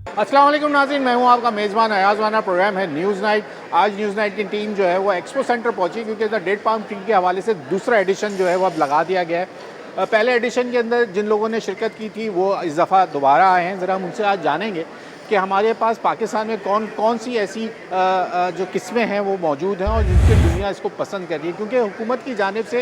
अस्सलाम वालेकुम नाज़रीन, मैं हूं आपका मेज़बान अयाज़ वाना। प्रोग्राम है न्यूज़ नाइट। आज न्यूज़ नाइट की टीम जो है वो एक्सपो सेंटर पहुंची क्योंकि द डेड पाम ट्री के हवाले से दूसरा एडिशन जो है वो अब लगा दिया गया है। पहले एडिशन के अंदर जिन लोगों ने शिरकत की थी वो इस दफ़ा दोबारा आए हैं। ज़रा हम उनसे आज जानेंगे कि हमारे पास पाकिस्तान में कौन कौन सी ऐसी जो किस्में हैं वो मौजूद हैं और जिनसे दुनिया इसको पसंद कर रही है, क्योंकि हुकूमत की जानिब से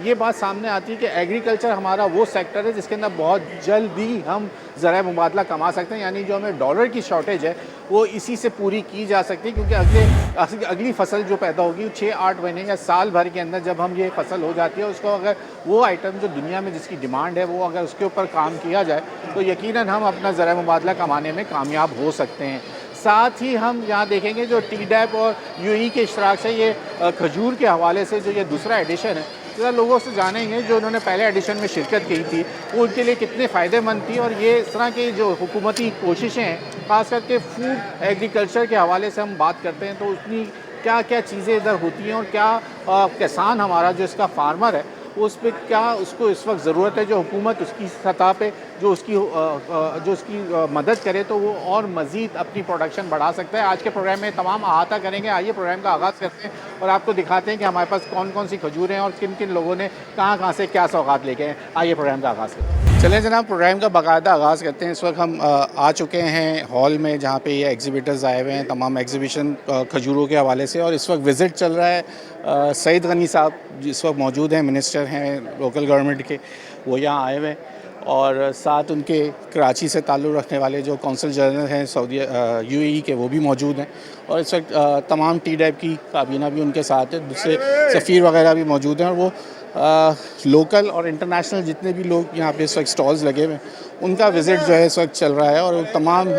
ये बात सामने आती है कि एग्रीकल्चर हमारा वो सेक्टर है जिसके अंदर बहुत जल्दी हम ज़राए मुबादला कमा सकते हैं, यानी जो हमें डॉलर की शॉर्टेज है वो इसी से पूरी की जा सकती है। क्योंकि अगली फसल जो पैदा होगी 6-8 महीने या साल भर के अंदर जब हम ये फसल हो जाती है, उसको अगर वो आइटम जो दुनिया में जिसकी डिमांड है वो अगर उसके ऊपर काम किया जाए तो यकीनन हम अपना ज़राए मुबादला कमाने में कामयाब हो सकते हैं। साथ ही हम यहाँ देखेंगे जो TDAP और UAE के इश्तराक से ये खजूर के हवाले से जो ये दूसरा एडिशन है, ज़रा लोगों से जानेंगे जो उन्होंने पहले एडिशन में शिरकत की थी वो उनके लिए कितने फ़ायदेमंद थी, और ये इस तरह की जो हुकूमती कोशिशें हैं ख़ास करके फूड एग्रीकल्चर के हवाले से हम बात करते हैं तो उसकी क्या क्या चीज़ें इधर होती हैं और क्या किसान हमारा जो इसका फार्मर है उस पर क्या उसको इस वक्त ज़रूरत है, जो हुकूमत उसकी सतह पे जो उसकी मदद करे तो वो और मज़ीद अपनी प्रोडक्शन बढ़ा सकता है। आज के प्रोग्राम में तमाम अहाता करेंगे। आइए प्रोग्राम का आगाज़ करते हैं और आपको दिखाते हैं कि हमारे पास कौन कौन सी खजूरें हैं और किन किन लोगों ने कहाँ कहाँ से क्या सौगात लेके हैं। आइए प्रोग्राम का आगाज़ करते हैं। चलें जनाब, प्रोग्राम का बाकायदा आगाज़ करते हैं। इस वक्त हम आ चुके हैं हॉल में जहाँ पे ये एग्ज़िबिटर्स आए हुए हैं, तमाम एग्ज़िबिशन खजूरों के हवाले से, और इस वक्त विज़िट चल रहा है। सईद गनी साहब इस वक्त मौजूद हैं, मिनिस्टर हैं लोकल गवर्नमेंट के, वो यहाँ आए हुए हैं, और साथ उनके कराची से ताल्लुक़ रखने वाले जो कौंसल जनरल हैं सऊदी UAE के, वो भी मौजूद हैं। और इस वक्त तमाम TDAP की काबीना भी उनके साथ है, दूसरे सफ़ीर वगैरह भी मौजूद हैं, और वो लोकल और इंटरनेशनल जितने भी लोग यहाँ पे इस वक्त स्टॉल्स लगे हुए हैं उनका विज़िट जो है इस वक्त चल रहा है, और तमाम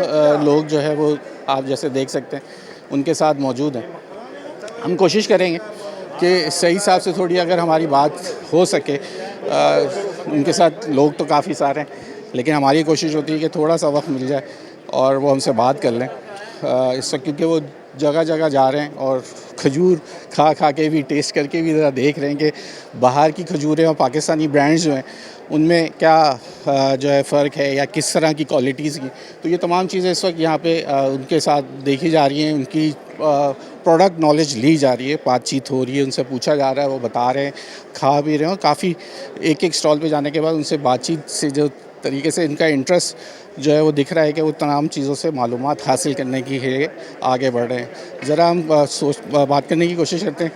लोग जो है वो आप जैसे देख सकते हैं उनके साथ मौजूद हैं। हम कोशिश करेंगे कि सही हिसाब से थोड़ी अगर हमारी बात हो सके, उनके साथ लोग तो काफ़ी सारे हैं लेकिन हमारी कोशिश होती है कि थोड़ा सा वक्त मिल जाए और वो हमसे बात कर लें इस वक्त, क्योंकि वो जगह जगह जा रहे हैं और खजूर खा खा के भी, टेस्ट करके भी ज़रा देख रहे हैं कि बाहर की खजूरें और पाकिस्तानी ब्रांड्स जो हैं उनमें क्या जो है फ़र्क है या किस तरह की क्वालिटीज़ की। तो ये तमाम चीज़ें इस वक्त यहाँ पे उनके साथ देखी जा रही हैं, उनकी प्रोडक्ट नॉलेज ली जा रही है, बातचीत हो रही है, उनसे पूछा जा रहा है, वो बता रहे हैं, खा भी रहे हैं, और काफ़ी एक एक स्टॉल पे जाने के बाद उनसे बातचीत से जो तरीके से इनका इंटरेस्ट जो है वो दिख रहा है कि वो तमाम चीज़ों से मालूमात हासिल करने के लिए आगे बढ़ रहे हैं। ज़रा हम बात करने की कोशिश करते हैं,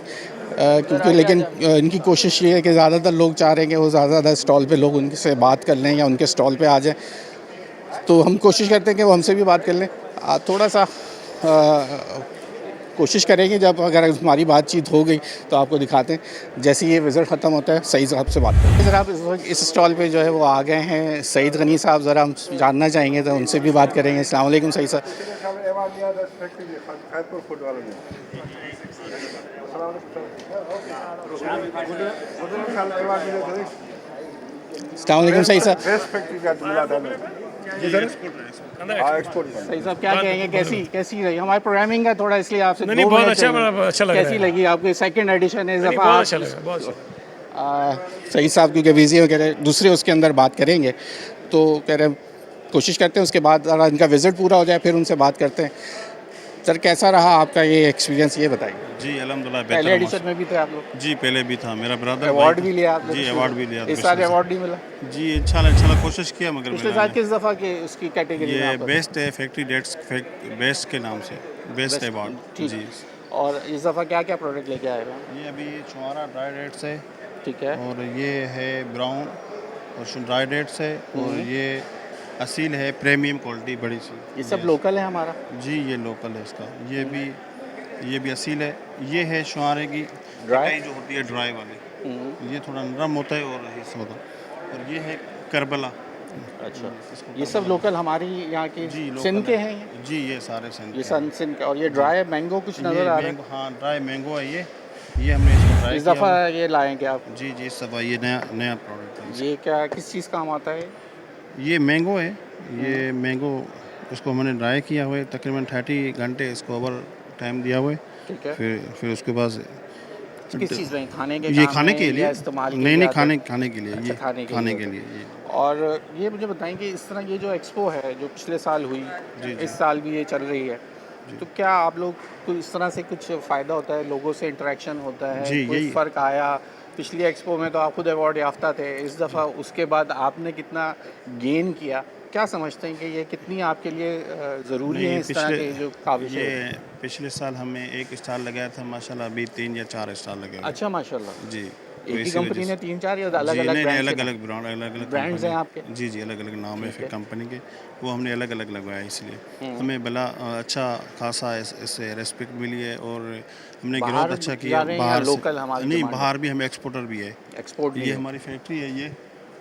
क्योंकि लेकिन इनकी कोशिश ये है कि ज़्यादातर लोग चाह रहे हैं कि वो ज़्यादा स्टॉल पे लोग उनसे बात कर लें या उनके स्टॉल पे आ जाएं, तो हम कोशिश करते हैं कि वो हमसे भी बात कर लें। थोड़ा सा कोशिश करेंगे, जब अगर हमारी बातचीत हो गई तो आपको दिखाते हैं। जैसे ये विज़िट ख़त्म होता है सईद साहब से बात करें। ज़रा आप इस स्टॉल पे जो है वो आ गए हैं सईद गनी साहब, ज़रा हम जानना चाहेंगे तो उनसे भी बात करेंगे। अस्सलाम वालेकुम सईद साहब। अस्सलाम वालेकुम सईद साहब। सही साहब, क्या कहेंगे, कैसी रही हमारी प्रोग्रामिंग का थोड़ा, इसलिए आपसे नहीं, बहुत अच्छा लग रहा है। कैसी लगी आपको सेकंड एडिशन है इस दफ़ा? बहुत अच्छा लगा, बहुत अच्छा। सही साहब क्योंकि बिजी हो, कह रहे दूसरे उसके अंदर बात करेंगे, तो कह रहे कोशिश करते हैं उसके बाद अगर इनका विज़िट पूरा हो जाए फिर उनसे बात करते हैं। सर कैसा रहा आपका ये एक्सपीरियंस, ये बताइए। जी अल्हम्दुलिल्लाह पहले बेहतर एडिशन में भी थे आप लोग? जी पहले भी था, मेरा ब्रदर अवार्ड भी लिया आपने? जी अवार्ड भी लिया इस साल अवार्ड नहीं मिला? जी इंशाल्लाह कोशिश किया मगर पिछले मिला साल नहीं। किस दफ़ा के उसकी कैटेगरी में ये आपका? बेस्ट है फैक्ट्री डेट्स बेस्ट के नाम से बेस्ट अवार्ड ठीक। जी। और इस दफ़ा क्या क्या प्रोडक्ट लेके आए हैं? ये अभी छुआरा ड्राई डेट्स है, ठीक है। और ये है ब्राउन और ड्राई डेट्स है, और ये असील है प्रीमियम क्वालिटी बड़ी सी। ये सब लोकल है हमारा? जी ये लोकल है इसका, ये भी असील है। ये है शुआरे की ड्राई? कटाई जो होती है ड्राई वाली, ये थोड़ा नरम होता है और हिस्सा होता है। और ये है करबला। अच्छा, ये सब लोकल हमारी यहाँ के जी लोकल सिंध के है। हैं ये? जी ये सारे सिंध ये के हैं। सिंध के। और ये ड्राई मैंगो कुछ नज़र आ रहा है? हाँ ड्राई मैंगो है ये हमने इसको ट्राई इस किया दफ़ा हुआ। ये लाएँ क्या आप? जी इस दफ़ा ये नया प्रोडक्ट है। ये क्या किस चीज़ काम आता है? ये मैंगो है, ये मैंगो उसको हमने ड्राई किया हुआ है, तकरीबन 30 घंटे इसको ओवर टाइम दिया हुआ है। ठीक है। फिर उसके बाद किस चीज़ में, खाने के ये काम खाने में के या लिए इस्तेमाल के नहीं लिए नहीं आते हैं? खाने के लिए अच्छा, ये खाने के खाने लिए के होते लिए हैं। ये और ये मुझे बताएं कि इस तरह ये जो एक्सपो है जो पिछले साल हुई, जी जी इस साल भी ये चल रही है, तो क्या आप लोग को इस तरह से कुछ फ़ायदा होता है, लोगों से इंटरेक्शन होता है, जी कोई यही फ़र्क आया? पिछली एक्सपो में तो आप खुद अवार्ड याफ्ता थे, इस दफ़ा उसके बाद आपने कितना गेन किया? क्या समझते हैं कि ये कितनी आपके लिए ज़रूरी है नहीं इस तरह के जो काविशें ये होती हैं? पिछले साल हमें एक स्टार लगाया था माशाल्लाह, अभी 3 या 4 स्टार लगे हुए अच्छा, माशाल्लाह। हैं। जी, तो एक ही इसी वजह कंपनी ने से 3-4 या जी, अलग-अलग नहीं, नहीं, ब्रांड के नाम? अलग-अलग ब्रांड, अलग-अलग ब्रांड्स हैं कंपनी। आपके? जी, जी, अलग-अलग नाम है ठीक फिर है। कंपनी के, वो हमने अलग-अलग लगवाया इसलिए। हुँ। हमें भला अच्छा खासा इससे रिस्पेक्ट मिली है और हमने ग्रोथ बाहर अच्छा जा किया रहे हैं या बाहर से। लोकल हमारी नहीं, डिमांड है? बाहर भी हम एक्सपोर्टर भी है। एक्सपोर्ट भी ये है, हमारी फैक्ट्री है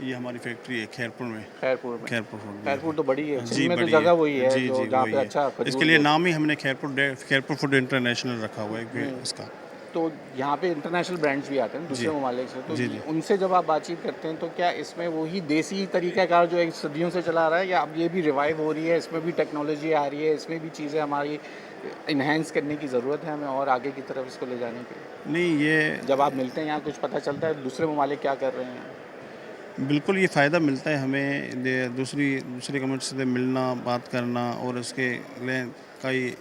ये हमारी फैक्ट्री है खैरपुर में। खैरपुर में। खैरपुर फूड भी खैरपुर तो बड़ी है, है। सिंध जी, में तो बड़ी जगह वही है। है जी, जो जी, जहाँ वही पे है। अच्छा इसके खजूर लिए ग्रोथ। नाम ही हमने खैरपुर फूड इंटरनेशनल रखा हुआ है हुँ। इसका। तो यहाँ पे इंटरनेशनल ब्रांड्स भी आते हैं जी, दूसरे ममालिक से, तो जी, जी। उनसे जब आप बातचीत करते हैं तो क्या इसमें वही देसी तरीक़ाकार जो एक सदियों से चला आ रहा है, या अब ये भी रिवाइव हो रही है, इसमें भी टेक्नोलॉजी आ रही है, इसमें भी चीज़ें हमारी इन्हेंस करने की ज़रूरत है हमें और आगे की तरफ इसको ले जाने के लिए? नहीं ये जब आप मिलते हैं यहाँ कुछ पता चलता है दूसरे ममालिक क्या कर रहे हैं? बिल्कुल ये फ़ायदा मिलता है हमें दूसरी कम्युनिटी से मिलना, बात करना और उसके लिए कई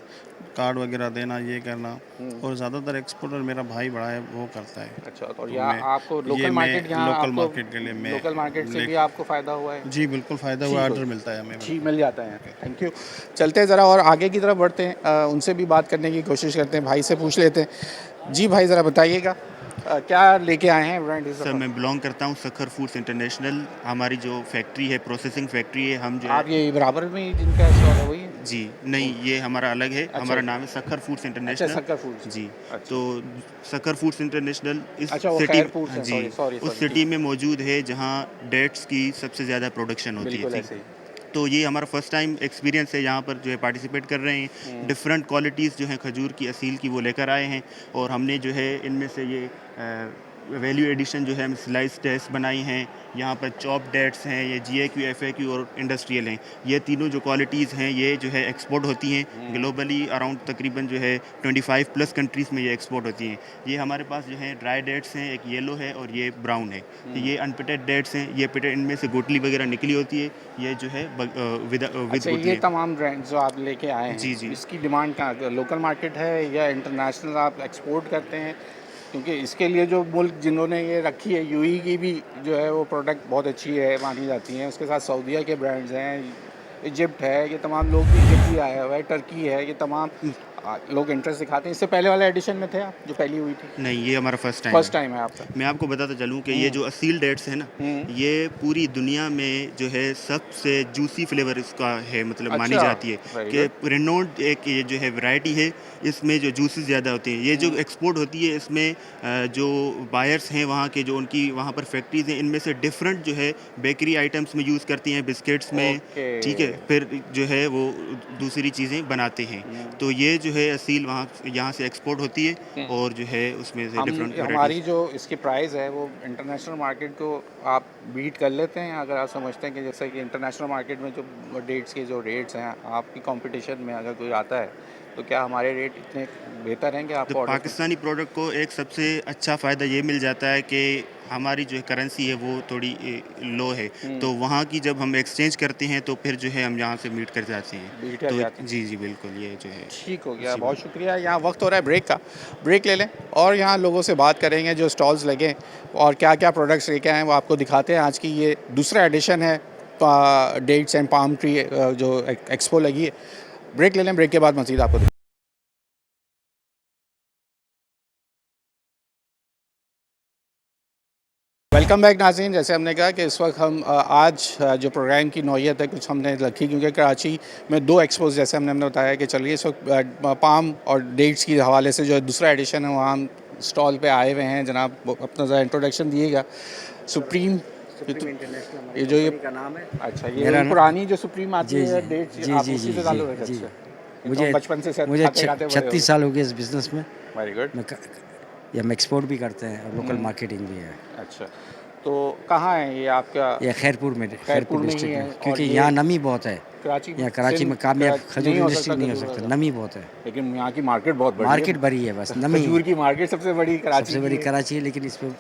कार्ड वगैरह देना, ये करना। हुँ। और ज़्यादातर एक्सपोर्टर मेरा भाई बड़ा है, वो करता है। अच्छा, और तो यहाँ आपको ये लोकल मार्केट, मैं यहाँ लोकल आपको मार्केट के लिए मैं लोकल मार्केट से ले भी आपको फ़ायदा हुआ है? जी, बिल्कुल फ़ायदा हुआ, ठीक हो, ऑर्डर मिलता है हमें ठीक बिल्कुल। मिल जाता है। Thank you. चलते हैं ज़रा और आगे की तरफ बढ़ते हैं, उनसे भी बात करने की कोशिश करते हैं, भाई से पूछ लेते हैं। जी भाई, ज़रा बताइएगा क्या लेके आए हैं ब्रांड इस सर दफ़ा? मैं बिलोंग करता हूँ सखर फूड्स इंटरनेशनल। हमारी जो फैक्ट्री है, प्रोसेसिंग फैक्ट्री है, हम जो है। आप ये बराबर में ही जिनका स्टॉल है वही है? जी नहीं, ये हमारा अलग है। अच्छा, हमारा नाम है सखर फूड्स अच्छा, इंटरनेशनल। सक्कर फूड्स। जी, अच्छा, तो सखर फूड्स इंटरनेशनल इस अच्छा, वो सिटी खैर फूड्स हाँ हैं, जी, सॉरी सॉरी उस सॉरी, सिटी ठीक में मौजूद है जहाँ डेट्स की सबसे ज़्यादा प्रोडक्शन है, होती है, बिल्कुल ठीक। ऐसे ही। तो ये हमारा फर्स्ट टाइम एक्सपीरियंस है यहाँ पर जो है पार्टिसिपेट कर रहे हैं। हुँ। डिफरेंट क्वालिटीज़ जो हैं खजूर की असील की वो लेकर आए हैं, और हमने जो है इनमें से ये वैल्यू एडिशन जो है हम स्लाइस टेस्ट बनाई हैं। यहाँ पर चॉप डेट्स हैं, ये GAQ FAQ और इंडस्ट्रियल हैं। ये तीनों जो क्वालिटीज़ हैं ये जो है एक्सपोर्ट होती हैं ग्लोबली, अराउंड तकरीबन जो है 25 प्लस कंट्रीज़ में ये एक्सपोर्ट होती हैं। ये हमारे पास जो है ड्राई डेट्स हैं, एक येलो है और ये ब्राउन है। तो ये अनपिटेड डेट्स हैं, ये पिटेड, इनमें से गुठली वगैरह निकली होती है। ये जो है विद अच्छा, गुठली ये है। तमाम ब्रांड जो आप लेके आए हैं, जी, जी। इसकी डिमांड कहाँ, लोकल मार्केट है या इंटरनेशनल आप एक्सपोर्ट करते हैं? क्योंकि इसके लिए जो मुल्क जिन्होंने ये रखी है, यूएई की भी जो है वो प्रोडक्ट बहुत अच्छी है, मानी जाती हैं। उसके साथ सऊदीया के ब्रांड्स हैं, इजिप्ट है, ये तमाम लोग, इजिप्ट भी आया हुआ है, टर्की है, ये तमाम लोग इंटरेस्ट दिखाते हैं। इससे पहले वाले एडिशन में थे आप, जो पहली हुई थी? नहीं, ये हमारा फर्स्ट टाइम फर्स्ट है। टाइम है आपका? मैं आपको बताता चलूँ कि ये जो असील डेट्स है ना, हुँ। ये पूरी दुनिया में जो है सबसे जूसी फ्लेवर इसका है, मतलब मानी अच्छा, जाती है वेरी कि गुड। रेनोल्ड एक ये जो है वैरायटी है, इसमें जो जूसेस ज़्यादा होते हैं। ये जो एक्सपोर्ट होती है इसमें जो बायर्स हैं वहाँ के, जो उनकी वहाँ पर फैक्ट्रीज़ हैं, इनमें से डिफरेंट जो है बेकरी आइटम्स में यूज़ करती हैं, बिस्किट्स में, ओके। ठीक है। फिर जो है वो दूसरी चीज़ें बनाते हैं। तो ये जो है असील वहाँ यहाँ से एक्सपोर्ट होती है, और जो है उसमें से डिफरेंट हमारी वैराइटीज़। जो इसकी प्राइस है वो इंटरनेशनल मार्केट को आप बीट कर लेते हैं, अगर आप समझते हैं कि जैसे कि इंटरनेशनल मार्केट में जो डेट्स के जो रेट्स हैं, आपकी कंपटीशन में अगर कोई आता है तो क्या हमारे रेट इतने बेहतर हैं कि तो आपको ऑर्डर? पाकिस्तानी प्रोडक्ट को एक सबसे अच्छा फ़ायदा ये मिल जाता है कि हमारी जो करेंसी है वो थोड़ी लो है। तो वहाँ की जब हम एक्सचेंज करते हैं तो फिर जो है हम यहाँ से मीट कर जाते हैं। बीट कर तो जाते हैं। जी, जी, बिल्कुल, ये जो है। ठीक हो गया, जी, बहुत शुक्रिया। यहाँ वक्त हो रहा है ब्रेक का, ब्रेक ले लें और यहाँ लोगों से बात करेंगे जो स्टॉल्स लगे और क्या क्या प्रोडक्ट्स लेके आए हैं वो आपको दिखाते हैं। आज की ये दूसरा एडिशन है डेट्स एंड पाम ट्री जो एक्सपो लगी है। ब्रेक ले लें, ब्रेक के बाद मज़ीद आपको वेलकम बैक नाज़रीन। जैसे हमने कहा कि इस वक्त हम आज जो प्रोग्राम की नौयत है कुछ हमने रखी, क्योंकि कराची में 2 एक्सपोज जैसे हमने बताया कि चलिए इस वक्त पाम और डेट्स के हवाले से जो दूसरा एडिशन है वहाँ हम स्टॉल पे आए हुए हैं। जनाब अपना ज़रा इंट्रोडक्शन दिएगा। सुप्रीम इंटरनेशनल ये जो ये का नाम है। अच्छा, मेरा ये नाम- पुरानी जो सुप्रीम आती जी, है जी, डेट्स, जी, आप जी, उसी जी, से चालू है? जी, अच्छा, ये तो मुझे बचपन से मुझे खाते खाते बड़े हो 36 साल हो गए इस बिज़नेस में। Very good. ये हम एक्सपोर्ट भी करते हैं और लोकल मार्केटिंग भी है। अच्छा, तो कहाँ है ये आपका? ये खैरपुर में, खैरपुर खैरपुर में ही डिस्ट्रिक्ट है। में, और क्योंकि ये यहाँ नमी बहुत है। कराची यहाँ कराची में कामयाब खजूर नहीं हो इंडस्ट्री सकता नहीं हो खजूर सकता, का। नमी बहुत है। लेकिन यहाँ की मार्केट बहुत बड़ी मार्केट है। बड़ी है, बस नमी खजूर की मार्केट सबसे बड़ी कराची सबसे बड़ी की है। कराची है, लेकिन इस पर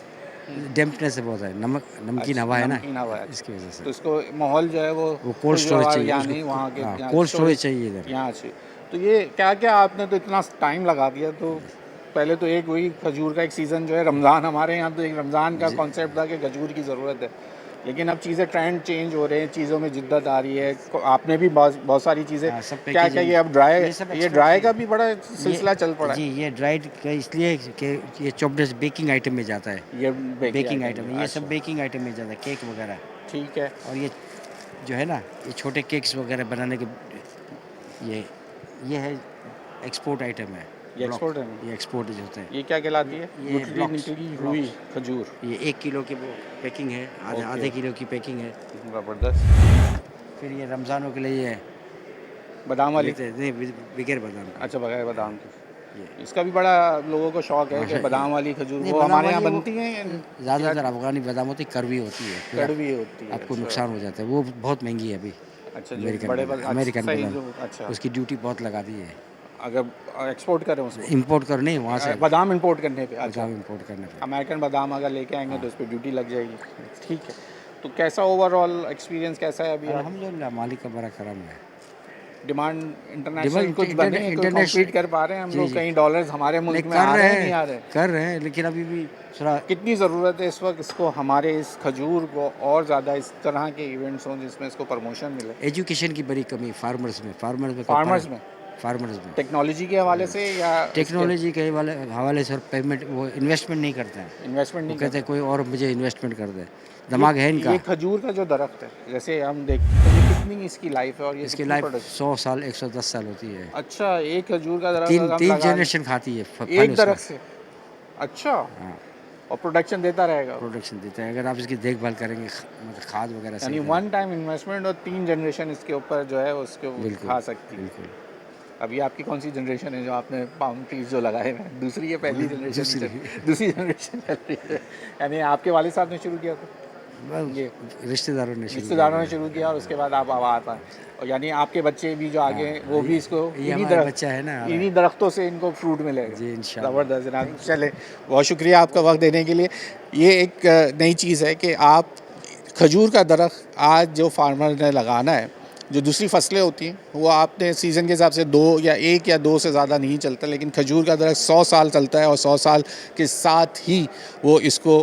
डेम्पनेस बहुत है, नमकीन हवा है ना, नमकीन हवा है। इसकी वजह से। तो इसको माहौल जो है वो कोल्ड खुशगवार स्टोरेज चाहिए यहाँ उसको, नहीं, वहाँ के हाँ, यहाँ कोल्ड स्टोरेज चाहिए इधर। यहाँ चाहिए। तो ये क्या क्या आपने तो इतना टाइम लगा दिया, तो पहले तो एक वही खजूर का एक सीज़न जो है रमज़ान, हमारे यहाँ तो एक रमज़ान का कॉन्सेप्ट था कि खजूर की ज़रूरत है, लेकिन अब चीज़ें ट्रेंड चेंज हो रहे हैं, चीज़ों में जिद्दत आ रही है। आपने भी बहुत सारी चीज़ें हाँ, सब क्या क्या packaging- ये अब ड्राई, ये सब ये export ड्राई है। का भी बड़ा सिलसिला चल पड़ा जी, है। ये ड्राइड का इसलिए कि ये चॉपलेट बेकिंग आइटम में जाता है। ये बेकिंग आइटम है, ये सब अच्छा, बेकिंग आइटम में जाता है, केक वगैरह। ठीक है। और ये जो है ना, ये छोटे केक्स वगैरह बनाने के, ये है एक्सपोर्ट आइटम है। ये ब्लॉक, एक्सपोर्ट है। ये एक्सपोर्ट होते हैं। ये क्या कहलाती है? ये गुठली blocks, निकली हुई blocks। खजूर। ये 1 किलो की वो पैकिंग है, ओके। आधे किलो की पैकिंग है। ज़बरदस्त। फिर ये रमज़ानों के लिए ये बादाम वाली। लेते हैं, नहीं बगैर बादाम का। अच्छा, बगैर बादाम के। ये इसका भी बड़ा लोगों को शौक है कि हाँ, बादाम वाली खजूर, नहीं, वो बादाम हमारे यहाँ वाली वो- बनती हैं। ज़्यादातर अफगानी बादाम होती, कड़वी होती है, फिर कड़वी होती है। आपको अच्छा। नुकसान हो जाता है, वो बहुत महंगी है अभी। अच्छा, जो अमेरिकन बड़े बादाम, अमेरिकन सही बादाम, जो अच्छा, उसकी ड्यूटी बहुत लगा दी है। अगर एक्सपोर्ट करें उसको, इंपोर्ट कर नहीं वहाँ से, बादाम इंपोर्ट करने पे। अच्छा, बादाम इंपोर्ट करने पे। अमेरिकन बादाम अगर लेके आएंगे तो उस पर ड्यूटी लग जाएगी। ठीक है। तो कैसा ओवरऑल एक्सपीरियंस कैसा है अभी? अल्हम्दुलिल्लाह, मालिक का बड़ा करम है। डिमांड इंटरनेशनल डिमांड कुछ बने, कोई इंटरनेशनल- कम्पीट कर पा रहे हैं हम जी, लोग? जी। कहीं डॉलर्स हमारे मुल्क में कर आ रहे रहे हैं, नहीं आ हैं, रहे? कर रहे हैं, लेकिन अभी भी थोड़ा कितनी ज़रूरत है इस वक्त इसको, हमारे इस खजूर को और ज़्यादा इस तरह के इवेंट्स हों जिसमें इसको प्रमोशन मिले? एजुकेशन की बड़ी कमी फार्मर्स में, फार्मर्स में टेक्नोलॉजी के हवाले से या टेक्नोलॉजी के हवाले से, और पेमेंट, वो इन्वेस्टमेंट नहीं करते हैं। इन्वेस्टमेंट वो नहीं कहते करते? हैं कोई और मुझे इन्वेस्टमेंट कर दे, दिमाग है इनका। ये खजूर का जो दरख्त है, जैसे हम देखते हैं, ये कितनी इसकी लाइफ है और ये इसकी कितनी लाइफ production- 100 साल 110 साल होती है। अच्छा, एक खजूर का दरख्त तीन अगर हम तीन लगा दें, जनरेशन खाती है फल एक उसका। दरख्त से? अच्छा, हाँ, और प्रोडक्शन देता रहेगा? प्रोडक्शन देता है अगर आप इसकी देखभाल करेंगे, मतलब खाद वगैरह से। यानी वन टाइम इन्वेस्टमेंट और 3 जनरेशन इसके ऊपर जो है उसको बिल्कुल, खा सकती है। बिल्कुल। अभी आपकी कौन सी जनरेशन है जो आपने पाम ट्रीज जो लगाए हुए हैं? दूसरी है, पहली जनरेशन? दूसरी जनरेशन चल रही है। यानी आपके वाले साहब ने शुरू किया था? ये रिश्तेदारों ने शुरू रिश्तेदारों ने शुरू किया और उसके बाद आप आ पाए, और यानी आपके बच्चे भी जो आगे हैं, वो भी इसको ये हमारा बच्चा है ना, इन्हीं दरख्तों से इनको फ्रूट मिलेगा। जी, इंशाल्लाह। ज़बरदस्त जनाब। चले, बहुत शुक्रिया आपका वक्त देने के लिए। ये एक नई चीज़ है कि आप खजूर का दरख्त आज जो फार्मर ने लगाना है, जो दूसरी फसलें होती हैं वो आपने सीज़न के हिसाब से 2 या 1 या 2 से ज़्यादा नहीं चलता, लेकिन खजूर का दरख्त 100 साल चलता है और 100 साल के साथ ही वो इसको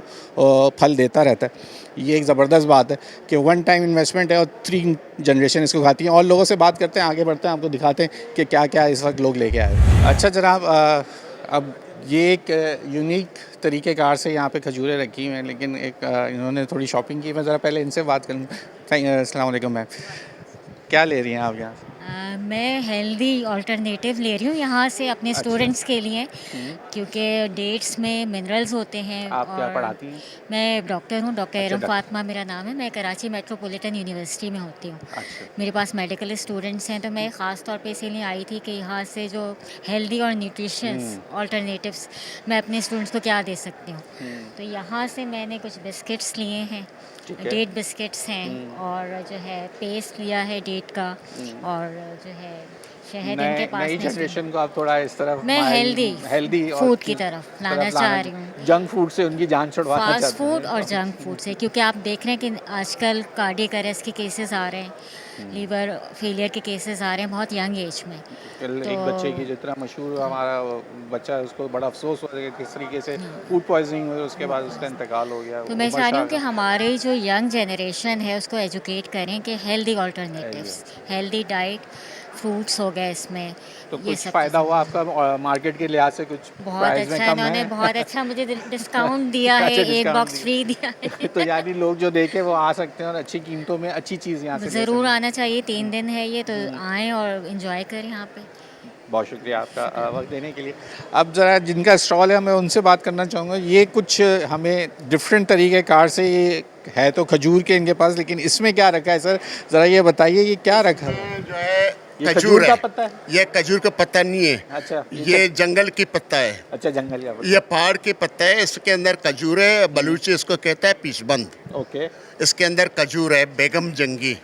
फल देता रहता है। ये एक ज़बरदस्त बात है कि वन टाइम इन्वेस्टमेंट है और 3 जनरेशन इसको खाती हैं। और लोगों से बात करते हैं, आगे बढ़ते हैं, आपको दिखाते हैं कि क्या क्या इस वक्त लोग लेके आए हैं। अच्छा जनाब, अब ये एक यूनिक तरीक़ेकार से यहाँ पे खजूरें रखी हुई हैं, लेकिन एक इन्होंने थोड़ी शॉपिंग की। मैं ज़रा पहले इनसे बात करूँ। अस्सलाम वालेकुम मैम, क्या ले रही हैं आप यहाँ से? मैं हेल्दी अल्टरनेटिव ले रही हूँ यहाँ से अपने स्टूडेंट्स के लिए, क्योंकि डेट्स में मिनरल्स होते हैं। आप क्या और पढ़ाती हैं? मैं डॉक्टर हूँ, डॉक्टर एरम डॉक्टर। फातिमा मेरा नाम है। मैं कराची मेट्रोपॉलिटन यूनिवर्सिटी में होती हूँ। अच्छा, मेरे पास मेडिकल स्टूडेंट्स हैं, तो मैं ख़ास तौर पे इसीलिए आई थी कि यहाँ से जो हेल्दी और न्यूट्रिशियस अल्टरनेटिव्स मैं अपने स्टूडेंट्स को क्या दे सकती हूँ। तो यहाँ से मैंने कुछ बिस्किट्स लिए हैं, ठीक है। डेट बिस्किट्स हैं, और जो है पेस्ट लिया है डेट का, और जो है शहद इनके पास नई नहीं। जनरेशन को आप थोड़ा इस तरफ मैं हेल्दी फूड की तरफ लाना चाह रही हूँ, जंक फूड से उनकी जान छुड़वाना फास्ट चाहते फूड हैं। और जंक फूड से, क्योंकि आप देख रहे हैं कि आजकल कार्डियक अरेस्ट के केसेस आ रहे हैं, लीवर फेलियर के केसेस आ रहे हैं बहुत यंग एज में। कल एक तो- बच्चे की जितना मशहूर हमारा वो बच्चा है, उसको बड़ा अफसोस हुआ कि किस तरीके से फूड पॉइजनिंग हुई, उसके बाद उसका इंतकाल हो गया। तो मैं चाह रही हूँ कि हमारे जो यंग जनरेशन है उसको एजुकेट करें कि healthy alternatives, healthy diet, fruits हो गए इसमें, तो ये कुछ सब फ़ायदा चीज़ें। हुआ आपका मार्केट के लिहाज से? कुछ बहुत प्राइस में अच्छा, कम इन्होंने है? बहुत अच्छा मुझे डिस्काउंट दिया है, अच्छा, एक discount बॉक्स दिया। फ्री दिया है। तो यानी लोग जो देखे वो आ सकते हैं और अच्छी कीमतों में अच्छी चीज़ यहाँ से ले ज़रूर सकते हैं। आना चाहिए, 3 दिन है ये, तो आएँ और इन्जॉय करें यहाँ पे। बहुत शुक्रिया आपका वक्त देने के लिए। अब ज़रा जिनका स्टॉल है मैं उनसे बात करना चाहूँगा। ये कुछ हमें डिफरेंट तरीके कार से, ये है तो खजूर के इनके पास, लेकिन इसमें क्या रखा है सर, ज़रा ये बताइए ये क्या रखा है? जो है ये खजूर का है। पत्ता है? ये खजूर का पत्ता नहीं है, अच्छा, ये जंगल की पत्ता है। अच्छा, जंगल का पत्ता। ये पहाड़ के पत्ता है, इसके अंदर खजूर है, बलूची इसको कहता है पीशबंद। ओके, इसके अंदर खजूर है, बेगम जंगी।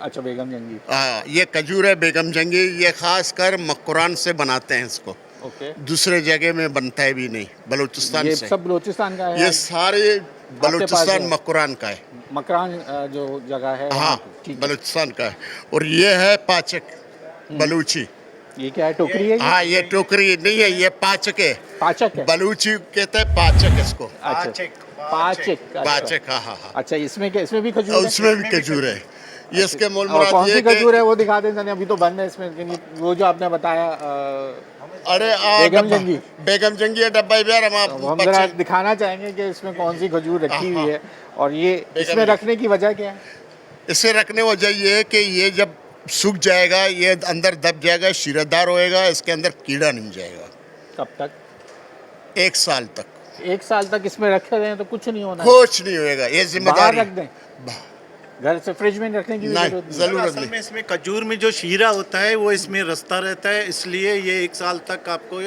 अच्छा, बेगम जंगी। हाँ, ये खजूर है बेगम जंगी। ये खास कर मक्रान से बनाते हैं इसको, ओके। दूसरे जगह में बनता है भी नहीं, बलूचिस्तान ये से। सब बलूचिस्तान का है? ये सारे पास बलूचिस्तान है? मक्रान का है। मकरान जो जगह है वहाँ हाँ, की, ठीक है। बलूचिस्तान का है। और ये है पाचक बलूची। ये क्या है, टोकरी है ये? हाँ, ये टोकरी नहीं है, ये पाचक है। पाचक है? बलूची कहते हैं पाचक इसको। अच्छा, पाचक। अच्छा। पाचक, हाँ हाँ हाँ। अच्छा, इसमें क्या, इसमें भी खजूर और है? उसमें भी खजूर है। ये इसके मोल और मुराद कौन ये सी कि खजूर है वो दिखा दें जरा, अभी तो बंद है इसमें, क्योंकि वो जो आपने बताया अरे बेगम जंगी। बेगम जंगी है डब्बा यार। तो हम जरा दिखाना चाहेंगे कि इसमें कौन सी खजूर रखी हुई है, और ये इसमें रखने की वजह क्या है? इसे रखने वजह ये है कि ये जब सूख जाएगा, ये अंदर दब जाएगा, शीरादार होएगा, इसके अंदर कीड़ा नहीं जाएगा। कब तक? 1 साल तक। 1 साल तक इसमें रखे रहें तो कुछ नहीं होना? कुछ नहीं होएगा, ये बाहर जिम्मेदारी। रख दें? घर से फ्रिज में रखने की भी नहीं, जरूरत नहीं? जरूरत असल नहीं। में इसमें खजूर में जो शीरा होता है वो इसमें रस्ता रहता है, इसलिए ये 1 साल तक आपको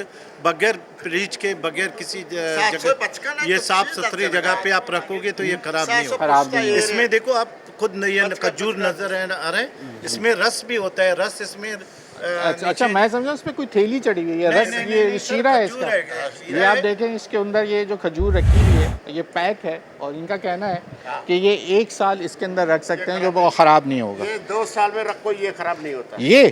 बगैर फ्रिज के, बगैर किसी जगह, ये साफ सुथरी जगह पे आप रखोगे तो ये खराब नहीं होगा। खराब नहीं होगा। इसमें देखो आप खुद ये खजूर नजर आ रहे हैं, इसमें रस भी होता है, रस इसमें अच्छा अच्छा, मैं समझा उसमें कोई थैली चढ़ी हुई है, रस, ये शीरा है इसका। ये आप देखें, इसके अंदर ये जो खजूर रखी हुई है ये पैक है, और इनका कहना है कि ये 1 साल इसके अंदर रख सकते हैं, जो वो ख़राब नहीं होगा। ये 2 साल में रखो, ये खराब नहीं होता। ये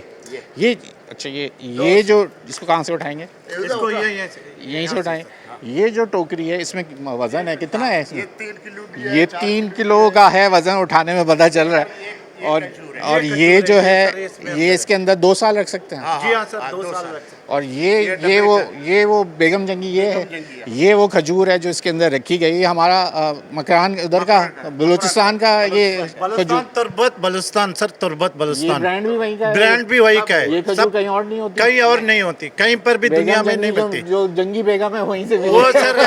अच्छा, ये जो इसको कहाँ से उठाएंगे? इसको यहीं से उठाएं। ये जो टोकरी है, इसमें वज़न है कितना है इसमें? ये 3 किलो भी है। ये 3 किलो का है वज़न, उठाने में पता चल रहा है। और ये जो है, ये इसके अंदर 2 साल रख सकते हैं। जी हाँ सर, 2 साल रख सकते हैं। और ये वो बेगम जंगी ये है, ये वो खजूर है जो इसके अंदर रखी गई है। हमारा मकरान उधर का, बलूचिस्तान का ये खजूर, तुर्बत बलूचिस्तान सर, तुर्बत ये बलूचिस्तान ब्रांड भी वहीं का है? ब्रांड भी वही का ये है। खजूर सब कहीं और नहीं होती? कहीं और नहीं होती, कहीं पर भी बेगम दुनिया में जंगी नहीं जो- मिलती जो जंगी बेगम है वहीं से वो मिलेगी। सर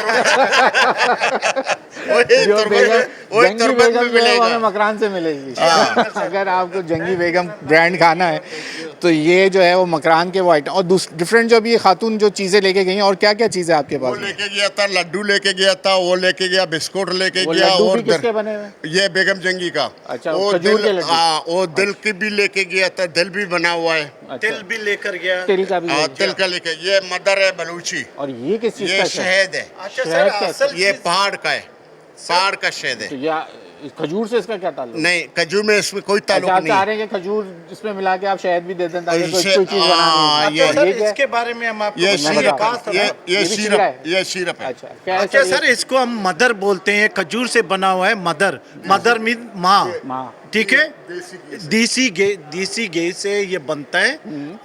वही जो तुर्बत- वही जंगी तुर्बत बेगम में जो है वो मिलेगा। हमें मकरान से मिलेगी। अगर आपको जंगी बेगम ब्रांड खाना है तो ये जो है वो मकरान के वो आइटम, और डिफरेंट जो भी खातून जो चीज़ें लेके गई हैं, और क्या क्या चीज़ें आपके वो पास हैं? लेके गया था, लड्डू लेके गया था, वो लेके गया, बिस्कुट लेके वो गया। लड्डू और भी किसके बने हुए हैं? ये बेगम जंगी का। अच्छा, वो खजूर के दिल, लड्डू। हाँ, वो दिल की भी लेके गया था, दिल भी बना हुआ है। अच्छा, तिल भी लेकर गया। तिल का भी हाँ, है। दिल का लेके। ये मदर है बलूची। और ये किस चीज़ ये का शहद है, अच्छा शहद सर, का- असल ये चीज़- पहाड़ का है, पहाड़ का शहद है। तो या इस खजूर से इसका क्या ताल्लुक? नहीं, खजूर में इसमें कोई अच्छा, ताल्लुक आप नहीं चाह है। रहे हैं कि खजूर इसमें मिला के आप शहद भी दे दें ताकि कोई इसे- कोई चीज़ हाँ, बनानी हो। ये- अच्छा सर, ये इसके बारे में हम आपको ये मैं शीरप बताता है, हूँ। ये ये भी शीरा है? शीरप, ये शीरप है। अच्छा, क्या है अच्छा सर सर, इसको हम मदर बोलते हैं, खजूर से बना हुआ है मदर। मदर मीन माँ, माँ। ठीक है। देसी घी से ये बनता है,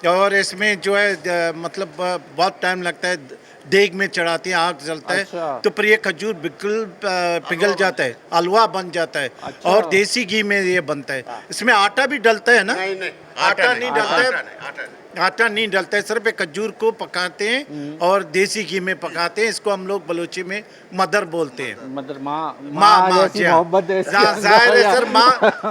और इसमें जो है मतलब बहुत टाइम लगता है, देग में चढ़ाते हैं, आग जलता अच्छा। है, तो फिर ये खजूर बिल्कुल पिघल जाता है, हलवा बन जाता है। अच्छा। और देसी घी में ये बनता है। इसमें आटा भी डलता है ना? नहीं नहीं, आटा नहीं डलता है। आटा नहीं। आटा नहीं डलता है, सिर्फ खजूर को पकाते हैं और देसी घी में पकाते हैं। इसको हम लोग बलोची में मदर बोलते हैं। मतलब माँ माँ जैसी जी हाँ। मोहब्बत है इसके अंदर। जाहिर है सर,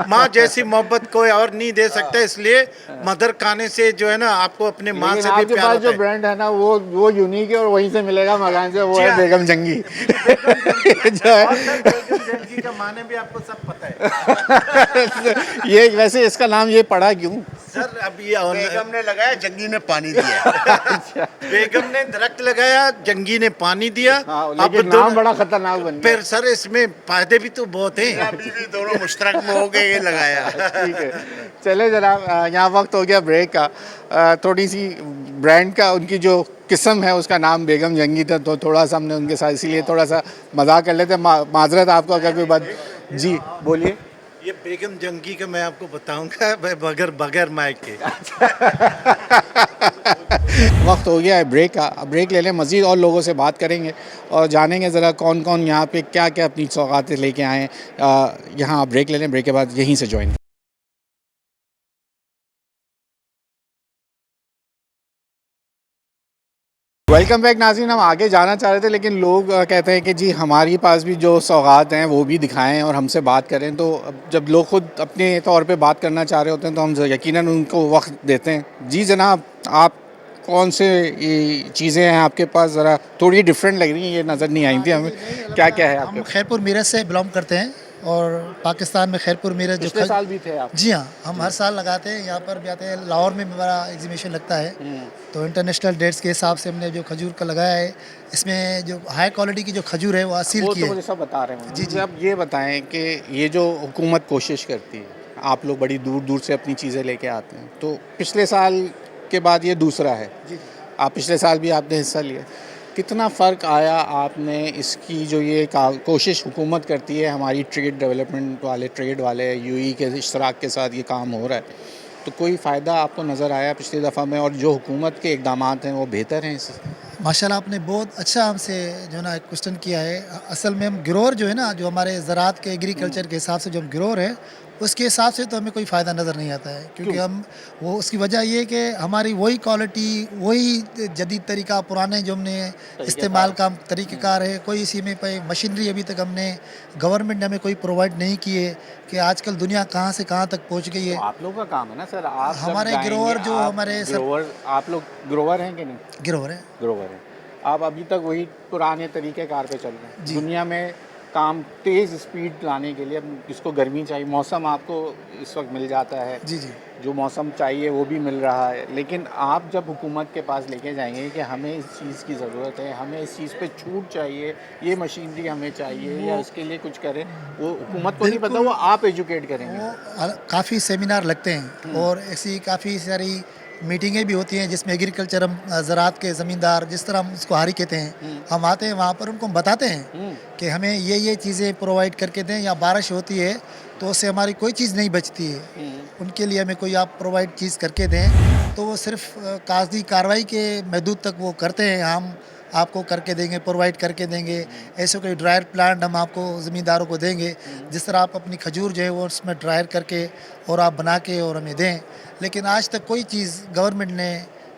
माँ जैसी मोहब्बत कोई और नहीं दे सकता, इसलिए मदर खाने से जो है ना, आपको अपने माँ लेकिन से भी आपके प्यार पास होता जो है। ब्रांड है ना, वो यूनिक है, और वहीं से मिलेगा मकान से, वो जी है हाँ। बेगम जंगी। जो है और सर, बेगम जंगी का माने भी आपको सब पता है। ये वैसे इसका नाम ये पड़ा क्यों? सर अब ये बेगम ने लगाया, जंगी ने पानी दिया। बेगम ने दरख्त लगाया, जंगी ने पानी दिया। हाँ, अब लेकिन नाम दोनों- बड़ा खतरनाक बन गया। फिर सर इसमें फायदे भी तो बहुत हैं। बीवी दोनों मुश्तरक में हो गए, ये लगाया। ठीक है, चले जनाब, यहाँ वक्त हो गया ब्रेक का। थोड़ी सी ब्रांड का, उनकी जो किस्म है उसका नाम बेगम जंगी था, तो थोड़ा सा हमने उनके साथ इसीलिए थोड़ा सा मजाक कर लेते। माजरत आपको अगर कोई बात। जी बोलिए। ये बेगम जंगी का मैं आपको बताऊंगा बगैर माइक के। वक्त हो गया है ब्रेक का, अब ब्रेक ले लें, मज़ीद और लोगों से बात करेंगे और जानेंगे ज़रा कौन कौन यहाँ पे क्या क्या अपनी सौगातें लेके आए हैं। यहाँ ब्रेक ले लें, ब्रेक के बाद यहीं से ज्वाइन। वेलकम बैक नाज़रीन। हम आगे जाना चाह रहे थे, लेकिन लोग कहते हैं कि जी हमारे पास भी जो सौगात हैं वो भी दिखाएं और हमसे बात करें। तो अब जब लोग खुद अपने तौर पे बात करना चाह रहे होते हैं तो हम यकीनन उनको वक्त देते हैं। जी जनाब, आप कौन से ये चीज़ें हैं आपके पास? ज़रा थोड़ी डिफरेंट लग रही हैं, ये नज़र नहीं आई थी हमें। क्या क्या है आपके हम खैरपुर मीरठ से बिलोंग करते हैं। और पाकिस्तान में खैरपुर मेरे जो पिछले साल भी थे आप? जी हाँ, हम हर साल लगाते हैं, यहाँ पर भी आते हैं। लाहौर में हमारा एग्जीबिशन लगता है, तो इंटरनेशनल डेट्स के हिसाब से हमने जो खजूर का लगाया है, इसमें जो हाई क्वालिटी की जो खजूर है वो असील वो की तो है। मुझे सब बता रहे हैं। जी, जी। अब ये बताएं कि ये जो हुकूमत कोशिश करती है, आप लोग बड़ी दूर दूर से अपनी चीज़ें लेके आते हैं, तो पिछले साल के बाद ये दूसरा है। आप पिछले साल भी आपने हिस्सा लिया, कितना फ़र्क आया आपने इसकी जो ये कोशिश हुकूमत करती है, हमारी ट्रेड डेवलपमेंट वाले ट्रेड वाले यूई के इश्तराक के साथ ये काम हो रहा है, तो कोई फ़ायदा आपको नज़र आया पिछली दफ़ा में, और जो हुकूमत के इकदाम हैं वो बेहतर हैं इससे? माशाल्लाह आपने बहुत अच्छा हमसे जो ना क्वेश्चन किया है। असल में हम ग्रोअर जो है ना, जो हमारे ज़राअत के एग्रीकल्चर के हिसाब से जो हम ग्रोअर है, उसके हिसाब से तो हमें कोई फ़ायदा नज़र नहीं आता है, क्योंकि हम वो उसकी वजह ये है कि हमारी वही क्वालिटी, वही जदीद तरीका, पुराने जो हमने इस्तेमाल का तरीक़ेकार है, कोई इसी में पे मशीनरी अभी तक हमने गवर्नमेंट ने हमें कोई प्रोवाइड नहीं की है कि आजकल दुनिया कहाँ से कहाँ तक पहुँच गई है। तो आप लोगों का काम है ना सर, आप जब हमारे जाएंगे, ग्रोअर जो आप हमारे सर ग्रोअर, आप लोग ग्रोअर हैं कि नहीं? ग्रोअर है। ग्रोवर है। आप अभी तक वही पुराने तरीक़ेकार पे चल रहे हैं। दुनिया में काम तेज़ स्पीड लाने के लिए इसको गर्मी चाहिए, मौसम आपको इस वक्त मिल जाता है, जी जी। जो मौसम चाहिए वो भी मिल रहा है, लेकिन आप जब हुकूमत के पास लेके जाएंगे कि हमें इस चीज़ की ज़रूरत है, हमें इस चीज़ पे छूट चाहिए, ये मशीनरी हमें चाहिए, या उसके लिए कुछ करें, वो हुकूमत को नहीं पता, वो आप एजुकेट करेंगे। वो काफ़ी सेमिनार लगते हैं और ऐसी काफ़ी सारी मीटिंगें भी होती हैं जिसमें एग्रीकल्चर, हम ज़राअत के ज़मींदार, जिस तरह हम उसको हारी कहते हैं, हम आते हैं वहाँ पर, उनको हम बताते हैं कि हमें ये चीज़ें प्रोवाइड करके दें, या बारिश होती है तो उससे हमारी कोई चीज़ नहीं बचती है, उनके लिए हमें कोई आप प्रोवाइड चीज़ करके दें, तो वो सिर्फ कागजी कार्रवाई के महदूद तक वो करते हैं, हम आपको करके देंगे, प्रोवाइड करके देंगे। ऐसे कोई ड्रायर प्लांट हम आपको ज़मींदारों को देंगे, जिस तरह आप अपनी खजूर जो है वो उसमें ड्रायर करके और आप बना के और हमें दें। लेकिन आज तक कोई चीज़ गवर्नमेंट ने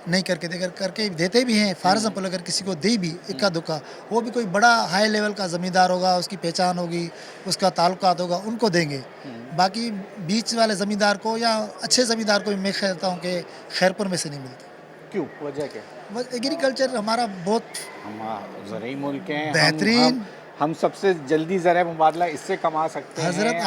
नहीं करके देते भी हैं। फॉर एग्जाम्पल अगर किसी को दी भी इक्का दुक्का, वो भी कोई बड़ा हाई लेवल का ज़मींदार होगा, उसकी पहचान होगी, उसका ताल्लुकात होगा, उनको देंगे। बाकी बीच वाले ज़मींदार को या अच्छे ज़मींदार को भी मैं कहता हूँ कि खैरपुर में से नहीं मिलता। क्यों, वजह क्या? बस एग्रीकल्चर हमारा बहुत हम ज़रूरी मुल्क हैं, बेहतरीन, हम सबसे जल्दी ज़र मुबादला इससे कमा सकते हज़रत हैं।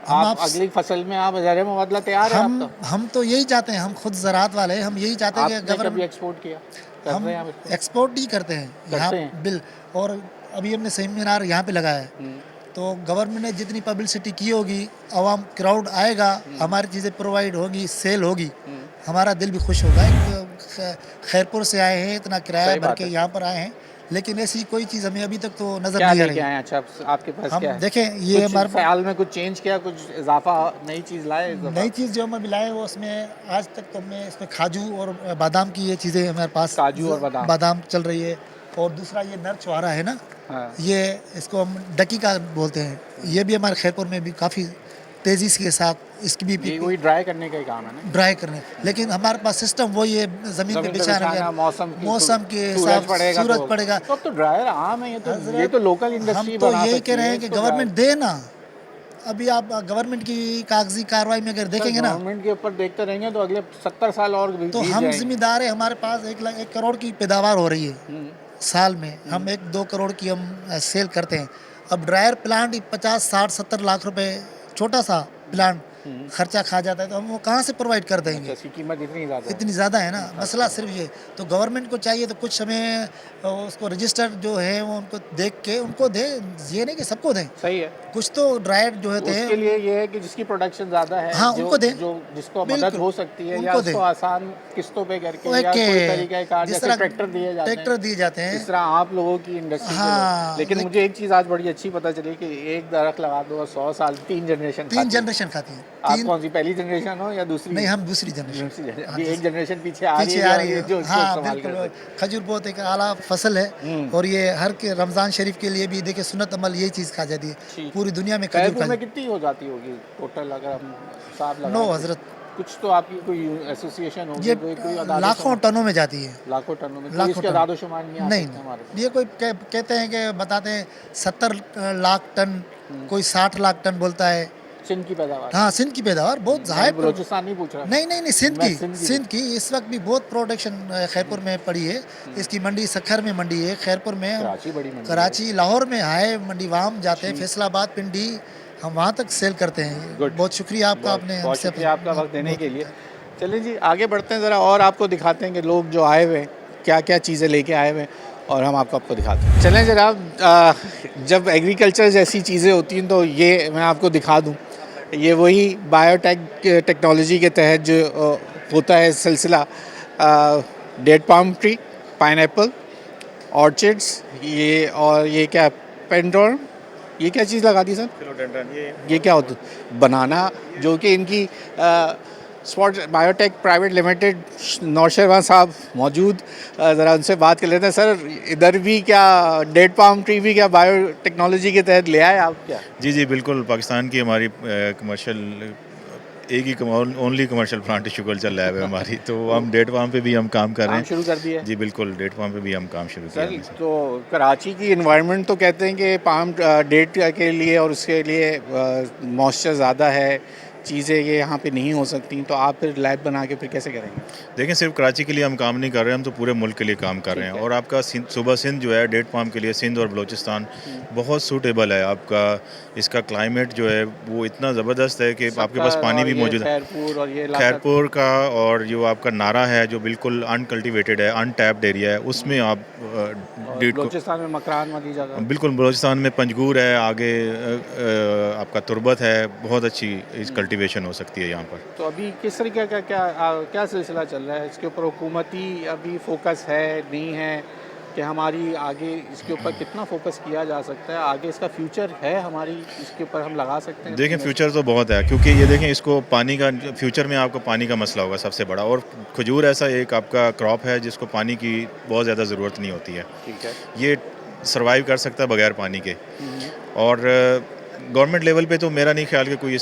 आप अगली फसल में आप ज़र मुबादला तैयार हैं? हम तो यही चाहते हैं, हम खुद ज़राअत वाले हैं, हम यही चाहते हैं कि आपने कभी गवर्नमेंट, एक्सपोर्ट किया? कर हम रहे हैं आप इसको? एक्सपोर्ट ही करते हैं यहाँ हैं? बिल। और अभी हमने सेमिनार यहाँ पे लगाया है, तो गवर्नमेंट ने जितनी पब्लिसिटी की होगी, आवाम क्राउड आएगा, हमारी चीज़ें प्रोवाइड होगी, सेल होगी, हमारा दिल भी खुश होगा। खैरपुर से आए हैं, इतना किराया भर के यहाँ पर आए हैं, लेकिन ऐसी कोई चीज़ हमें अभी तक तो नज़र क्या नहीं आ लेके रही। आए? अच्छा, आपके पास हम क्या है? देखें, ये कुछ हमारे ख्याल में कुछ चेंज किया, कुछ इजाफा, नई चीज़ लाए? नई चीज़ जो हम अभी लाए वो उसमें आज तक तो हमने इसमें काजू और बादाम की ये चीज़ें हमारे पास, काजू और बादाम चल रही है। और दूसरा ये नर छुआरा है ना, हाँ। ये इसको हम डकी का बोलते हैं, ये भी हमारे खैरपुर में भी काफ़ी तेज़ी के साथ इसकी भी ये वही ड्राई करने का ही काम है ना? ड्राई करने, लेकिन हमारे पास सिस्टम वो ये ज़मीन पे बिछाना, मौसम के हिसाब सूरज पड़ेगा तो ड्रायर आम है, ये तो लोकल इंडस्ट्री हम तो बना यही सकती कह रहे है, हैं कि इसको गवर्नमेंट दे ना। अभी आप गवर्नमेंट की कागजी कार्रवाई में अगर देखेंगे ना, गवर्नमेंट के ऊपर देखते रहेंगे तो अगले 70 साल और तो हम जिम्मेदार है, हमारे पास 1 करोड़ की पैदावार हो रही है साल में, हम 1-2 करोड़ की हम सेल करते हैं। अब ड्रायर प्लांट 50, 60, 70 लाख रुपए छोटा सा प्लांट खर्चा खा जाता है, तो हम वो कहाँ से प्रोवाइड कर देंगे? इसकी कीमत इतनी ज़्यादा है ना। मसला सिर्फ ये, तो गवर्नमेंट को चाहिए तो कुछ हमें उसको रजिस्टर जो है वो उनको देख के उनको दे, ये नहीं कि सबको दें, सही है। कुछ तो ड्रायर जो होते हैं उसके लिए ये है कि जिसकी प्रोडक्शन ज़्यादा है, हाँ, उनको दें, जो जिसको बिल्कुल, मदद हो सकती है, या उनको उसको दें। आसान किस्तों पे करके, या कोई तरीका कार, जिस जैसे तरह ट्रैक्टर दिए जाते हैं, इस तरह आप लोगों की इंडस्ट्री। हाँ, लेकिन मुझे एक चीज़ आज बड़ी अच्छी पता चली कि एक दरख्त लगा दो 100 साल 3 जनरेशन खाती है। आप कौन सी पहली जनरेशन हो या दूसरी? नहीं, हम दूसरी जनरेशन। अभी एक जनरेशन पीछे आ रही है जो इसको हाँ, इस्तेमाल बिल्कुल। करते हैं। खजूर बहुत एक आला फसल है, और ये हर के रमज़ान शरीफ के लिए भी देखिए सुन्नत अमल यही चीज़ खा जाती है पूरी दुनिया में। खजूर में कितनी हो जाती होगी टोटल अगर हम हिसाब लगाएं? 9 हज़रत, कुछ तो आपकी कोई एसोसिएशन होगी, ये कोई लाखों टनों में जाती है, लाखों टनों में। लाखों इसके आदाद शुमार नहीं हमारे। ये कोई कहते हैं कि बताते हैं 70 लाख टन, कोई 60 लाख टन बोलता है सिंध की पैदावार। हाँ, सिंध की पैदावार बहुत हाई। बलूचिस्तान नहीं पूछ रहा। नहीं, सिंध की इस वक्त भी बहुत प्रोडक्शन खैरपुर में पड़ी है। इसकी मंडी सखर में मंडी है, खैरपुर में, कराची बड़ी मंडी, कराची, लाहौर में हाई मंडी, वहाँ जाते हैं, फैसलाबाद, पिंडी, हम वहाँ तक सेल करते हैं। Good. बहुत शुक्रिया आपका, आपने बहुत हमसे शुक्रिया आपका वक्त देने के लिए। चलिए जी आगे बढ़ते हैं ज़रा और आपको दिखाते हैं कि लोग जो आए हुए हैं क्या क्या चीज़ें लेके आए हुए हैं और हम आपको दिखाते हैं। चलें जनाब, जब एग्रीकल्चर जैसी चीज़ें होती हैं तो ये मैं आपको दिखा दूँ, ये वही टेक्नोलॉजी के तहत जो होता है सिलसिला, date palm tree, pineapple, orchids, ये और ये क्या पेंडोर, ये क्या चीज़ लगा दी सर? ये क्या होता है? बनाना, जो कि इनकी spot biotech private limited Nausherwan साहब मौजूद, ज़रा उनसे बात कर लेते हैं। सर इधर भी क्या डेट पाम ट्री भी क्या बायोटेक्नोलॉजी के तहत ले आए आप क्या? जी जी बिल्कुल, पाकिस्तान की हमारी कमर्शियल एक ही ओनली कमर्शियल प्लांट शुगरकल्चर लैब है हमारी, तो हम डेट फार्म पे भी हम काम कर रहे हैं। शुरू कर दिया जी बिल्कुल, डेट फार्म पे भी हम काम शुरू किया सर। है। तो कराची की इन्वायरमेंट तो कहते हैं कि पाम डेट के लिए और उसके लिए मॉइस्चर ज़्यादा है, चीज़ें ये यहाँ पे नहीं हो सकती, तो आप फिर लैब बना के फिर कैसे करेंगे? देखें, सिर्फ कराची के लिए हम काम नहीं कर रहे हैं, हम तो पूरे मुल्क के लिए काम कर रहे हैं। और आपका सूबा सिंध जो है डेट पाम के लिए, सिंध और बलूचिस्तान बहुत सूटेबल है। आपका इसका क्लाइमेट जो है वो इतना ज़बरदस्त है कि आपके पास पानी भी मौजूद है। खैरपुर का और जो आपका नारा है जो बिल्कुल अनकल्टिवेटेड है, अनटैप्ड एरिया है, उसमें आप डेट को बलूचिस्तान में मकरान वाली जगह, बिल्कुल बलूचिस्तान में पंजगूर है, आगे आपका तुरबत है, बहुत अच्छी कल्टीवेशन हो सकती है यहाँ पर। तो अभी किस तरीके का क्या सिलसिला चल रहा है इसके ऊपर? हुकूमती अभी फोकस है नहीं है कि हमारी आगे इसके ऊपर कितना फोकस किया जा सकता है? आगे इसका फ्यूचर है हमारी, इसके ऊपर हम लगा सकते हैं? देखें, फ्यूचर तो बहुत है, क्योंकि ये देखें इसको पानी का फ्यूचर में आपको पानी का मसला होगा सबसे बड़ा, और खजूर ऐसा एक आपका क्रॉप है जिसको पानी की बहुत ज़्यादा ज़रूरत नहीं होती है। ठीक है। ये सर्वाइव कर सकता है बगैर पानी के। और गवर्नमेंट लेवल पे तो मेरा नहीं ख्याल कि कोई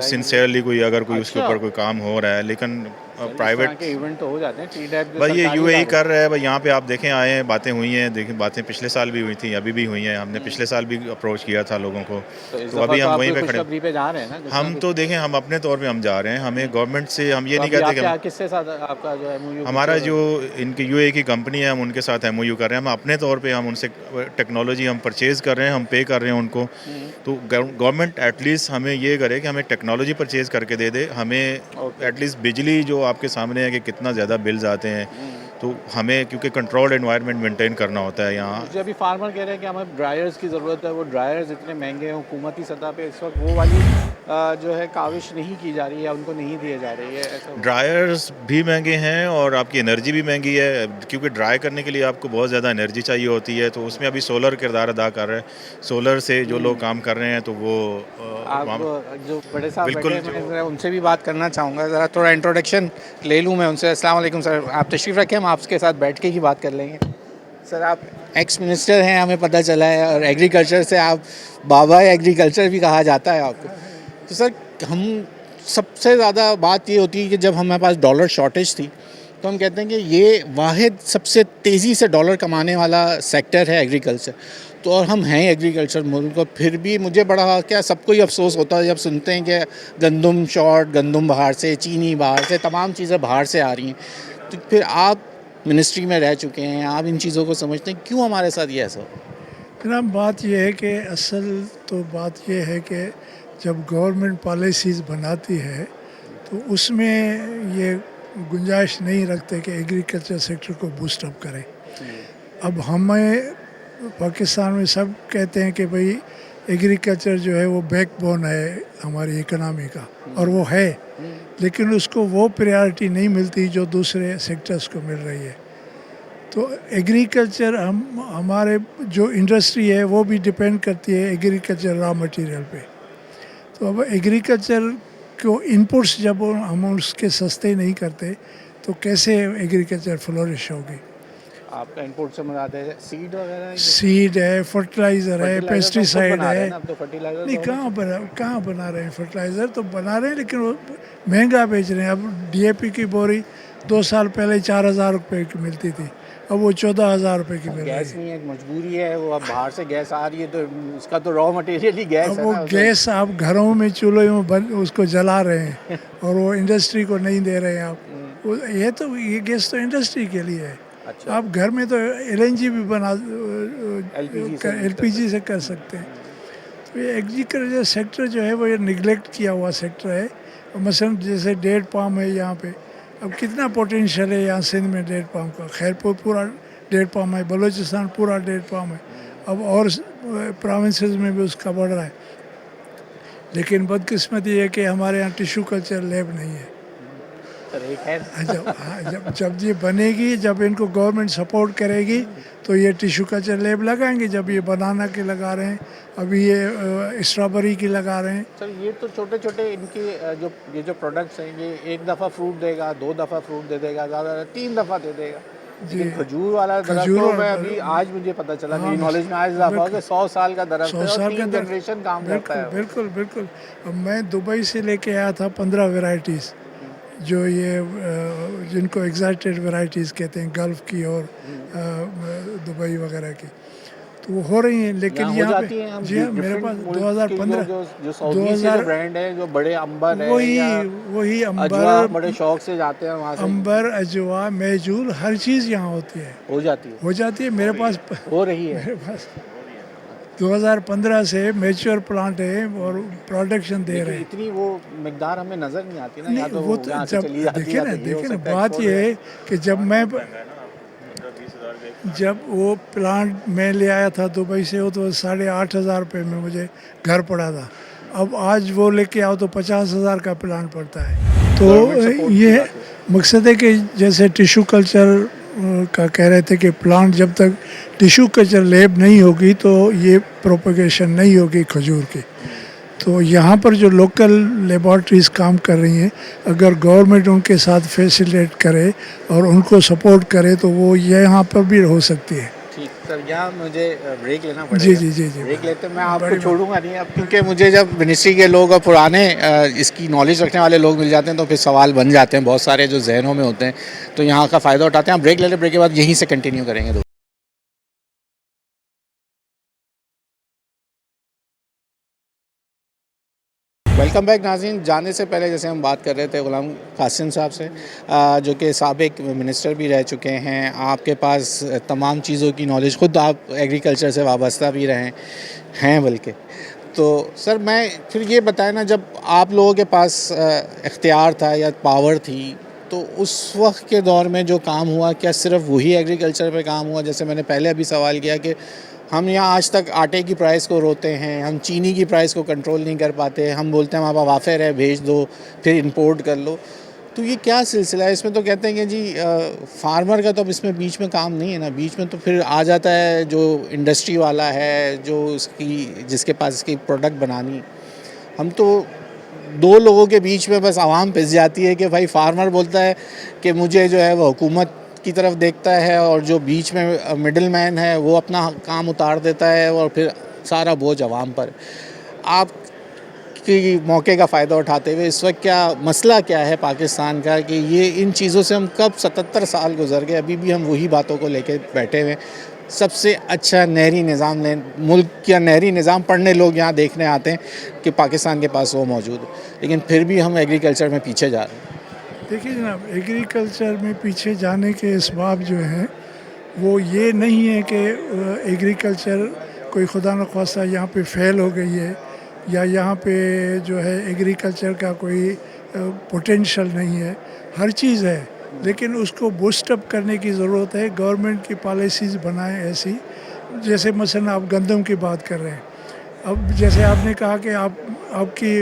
सिंसियरली कोई अगर कोई उसके ऊपर कोई काम हो रहा है, लेकिन प्राइवेट के इवेंट तो हो जाते हैं। TDAP भाई ये यूएई कर रहा है भाई, यहाँ पे आप देखें आए हैं, बातें हुई हैं, देखें बातें पिछले साल भी हुई थी, अभी भी हुई हैं। हमने पिछले साल भी अप्रोच किया था लोगों को, तो अभी हम वहीं पे खड़े पे जा रहे हैं ना। हम तो देखें, हम अपने तौर पे हम जा रहे हैं, हमें गवर्नमेंट से हम ये नहीं कहते कि किसके साथ आपका जो MOU? हमारा जो इनकी यूएई की कंपनी है, हम उनके साथ MOU कर रहे हैं। हम अपने तौर पे हम उनसे टेक्नोलॉजी हम परचेज़ कर रहे हैं, हम पे कर रहे हैं उनको। तो गवर्नमेंट एटलीस्ट हमें ये करे कि हमें टेक्नोलॉजी परचेज़ करके दे दे, हमें एटलीस्ट बिजली जो आपके सामने है कि कितना ज़्यादा बिल्स आते हैं, तो हमें क्योंकि कंट्रोल्ड एनवायरनमेंट मेंटेन करना होता है यहाँ। मुझे अभी फार्मर कह रहे हैं कि हमें ड्रायर्स की ज़रूरत है, वो ड्रायर्स इतने महंगे हैं हुकूमती सतह पे इस वक्त, वो वाली जो है काविश नहीं की जा रही है, उनको नहीं दिए जा रही है। ऐसा ड्रायर्स भी महंगे हैं और आपकी एनर्जी भी महंगी है, क्योंकि ड्राई करने के लिए आपको बहुत ज़्यादा एनर्जी चाहिए होती है। तो उसमें अभी सोलर किरदार अदा कर रहे हैं। सोलर से जो लोग काम कर रहे हैं, तो वो आप जो बड़े साहब बैठे हैं, मैं उनसे भी बात करना चाहूँगा। ज़रा थोड़ा इंट्रोडक्शन ले लूँ मैं उनसे। अस्सलाम वालेकुम सर, आप तशरीफ़ रखें, हम आपके साथ बैठ के ही बात कर लेंगे। सर आप एक्स मिनिस्टर हैं, हमें पता चला है, और एग्रीकल्चर से आप बाबा एग्रीकल्चर भी कहा जाता है आपको। तो सर हम सबसे ज़्यादा बात ये होती है कि जब हमारे पास डॉलर शॉर्टेज थी, तो हम कहते हैं कि ये वाहिद सबसे तेज़ी से डॉलर कमाने वाला सेक्टर है एग्रीकल्चर। तो और हम हैं एग्रीकल्चर मुल्क, और फिर भी मुझे बड़ा क्या सबको ही अफसोस होता है जब सुनते हैं कि गंदम शॉर्ट, गंदम बाहर से, चीनी बाहर से, तमाम चीज़ें बाहर से आ रही हैं। तो फिर आप मिनिस्ट्री में रह चुके हैं, आप इन चीज़ों को समझते हैं, क्यों हमारे साथ ये ऐसा? जनाब, बात यह है कि असल तो बात यह है कि जब गवर्नमेंट पॉलिसीज़ बनाती है तो उसमें ये गुंजाइश नहीं रखते कि एग्रीकल्चर सेक्टर को बूस्ट अप करें। अब हमें पाकिस्तान में सब कहते हैं कि भाई एग्रीकल्चर जो है वो बैकबोन है हमारी इकनॉमी का, और वो है, लेकिन उसको वो प्रायोरिटी नहीं मिलती जो दूसरे सेक्टर्स को मिल रही है। तो एग्रीकल्चर हमारे जो इंडस्ट्री है वो भी डिपेंड करती है एग्रीकल्चर रॉ मटेरियल पे। तो अब एग्रीकल्चर को इनपुट्स जब हम उसके सस्ते नहीं करते तो कैसे एग्रीकल्चर फ्लोरिश होगी? आपका इनपुट से मदद है सीड वगैरह? सीड है, फर्टिलाइज़र है, पेस्टिसाइड है। फर्टिलाइजर नहीं, कहाँ बना रहे हैं? फर्टिलाइज़र तो बना रहे हैं, लेकिन वो महंगा बेच रहे हैं। अब DAP की बोरी 2 साल पहले 4,000 रुपये की मिलती थी, अब वो 14,000 रुपये की मिल रही है। गैस नहीं है, मजबूरी है, वो अब बाहर से गैस आ रही है, तो इसका तो रॉ मटेरियल ही गैस है। वो गैस आप घरों में चूल्हे में उसको जला रहे हैं और वो इंडस्ट्री को नहीं दे रहे हैं आप। ये गैस तो इंडस्ट्री के लिए है। अच्छा। आप घर में तो LNG भी बना LPG से कर सकते हैं। तो ये एग्रीकल्चर सेक्टर जो है वो ये निगलेक्ट किया हुआ सेक्टर है। मसलन जैसे डेट पाम है यहाँ पे, अब कितना पोटेंशियल है यहाँ सिंध में डेट पाम का। खैरपुर पूरा डेट पाम है, बलूचिस्तान पूरा डेट पाम है, अब और प्रोविंसेस में भी उसका बढ़ रहा है। लेकिन बदकिस्मती है कि हमारे यहाँ टिश्यू कल्चर लैब नहीं है। जब ये बनेगी, जब इनको गवर्नमेंट सपोर्ट करेगी तो ये टिश्यू कल्चर लैब लगाएंगे। जब ये बनाना के लगा रहे हैं, अभी ये स्ट्रॉबेरी की लगा रहे हैं। सर ये तो छोटे छोटे इनकी जो प्रोडक्ट्स हैं, ये एक दफ़ा फ्रूट देगा, 2 दफ़ा फ्रूट दे देगा, ज़्यादा 3 दफ़ा दे देगा। लेकिन खजूर वाला दरख्त तो मैं अभी आज मुझे पता चला, मेरी नॉलेज में आज इजाफा हो कि 100 साल का दरख्त है और 3 जनरेशन काम करता है। बिल्कुल बिल्कुल। अब मैं दुबई से लेके आया था 15 वेराइटीज़, जो ये जिनको एग्जॉटिक वैरायटीज़ कहते हैं, गल्फ़ की और दुबई वगैरह की, तो वो हो रही हैं। लेकिन यहाँ पे जी हाँ, मेरे पास 2015 जो सऊदी से जो ब्रांड है, जो बड़े अंबर है, वही अंबर बड़े शौक से जाते हैं वहाँ से। अंबर, अजवा, मेजूल, हर चीज़ यहाँ होती है, हो जाती है। मेरे पास हो रही है। मेरे पास 2015 से मैच्योर प्लांट है और प्रोडक्शन दे रहे हैं। इतनी वो मिकदार हमें नज़र नहीं आती ना, या तो वो तो जब देखे ना बात ये है कि जब वो प्लांट मैं ले आया था दुबई से, वो तो 8,500 रुपये में मुझे घर पड़ा था। अब आज वो लेके आओ तो 50,000 का प्लांट पड़ता है। तो ये मकसद है कि जैसे टिश्यू कल्चर का कह रहे थे कि प्लांट जब तक टिश्यू कल्चर लैब नहीं होगी तो ये प्रोपगेशन नहीं होगी खजूर की। तो यहाँ पर जो लोकल लेबॉर्ट्रीज़ काम कर रही हैं, अगर गवर्नमेंट उनके साथ फैसिलिटेट करे और उनको सपोर्ट करे तो वो यहाँ पर भी हो सकती है। ठीक सर, यहाँ मुझे ब्रेक लेना पड़ेगा। जी। ब्रेक लेते मैं आपको छोड़ूंगा नहीं अब, क्योंकि मुझे जब मिनिस्ट्री के लोग और पुराने इसकी नॉलेज रखने वाले लोग मिल जाते हैं तो फिर सवाल बन जाते हैं बहुत सारे जो जहनों में होते हैं, तो यहाँ का फ़ायदा उठाते हैं। ब्रेक ले लें, ब्रेक के बाद यहीं से कंटिन्यू करेंगे। वेलकम बैक नाज़रीन। जाने से पहले जैसे हम बात कर रहे थे गुलाम कासिम साहब से, जो कि साबिक मिनिस्टर भी रह चुके हैं, आपके पास तमाम चीज़ों की नॉलेज, ख़ुद आप एग्रीकल्चर से वाबस्ता भी रहे हैं बल्कि। तो सर मैं फिर ये बताएं ना, जब आप लोगों के पास इख्तियार था या पावर थी, तो उस वक्त के दौर में जो काम हुआ, क्या सिर्फ वही एग्रीकल्चर पे काम हुआ? जैसे मैंने पहले अभी सवाल किया कि हम यहाँ आज तक आटे की प्राइस को रोते हैं, हम चीनी की प्राइस को कंट्रोल नहीं कर पाते, हम बोलते हैं वहाँ वाफेर है भेज दो, फिर इंपोर्ट कर लो। तो ये क्या सिलसिला है? इसमें तो कहते हैं कि जी फार्मर का तो अब इसमें बीच में काम नहीं है ना, बीच में तो फिर आ जाता है जो इंडस्ट्री वाला है, जो जिसके पास इसकी प्रोडक्ट बनानी। हम तो 2 लोगों के बीच में बस आवाम पिस जाती है कि भाई फार्मर बोलता है कि मुझे जो है वो हुकूमत की तरफ देखता है, और जो बीच में मिडिल मैन है वो अपना काम उतार देता है और फिर सारा बोझ आवाम पर। आप की मौके का फ़ायदा उठाते हुए इस वक्त क्या मसला क्या है पाकिस्तान का कि ये इन चीज़ों से हम कब 77 साल गुजर गए, अभी भी हम वही बातों को लेके बैठे हुए। सबसे अच्छा नहरी निज़ाम मुल्क का नहरी निज़ाम पढ़ने लोग यहाँ देखने आते हैं कि पाकिस्तान के पास वो मौजूद है, लेकिन फिर भी हम एग्रीकल्चर में पीछे जा रहे हैं। देखिए जनाब, एग्रीकल्चर में पीछे जाने के इसबाब जो हैं वो ये नहीं है कि एग्रीकल्चर कोई खुदा न ख्वास्ता यहाँ पे फेल हो गई है, या यहाँ पे जो है एग्रीकल्चर का कोई पोटेंशियल नहीं है। हर चीज़ है, लेकिन उसको बूस्ट अप करने की ज़रूरत है। गवर्नमेंट की पॉलिसीज़ बनाएं ऐसी, जैसे मसलन आप गंदम की बात कर रहे हैं। अब जैसे आपने कहा कि आपकी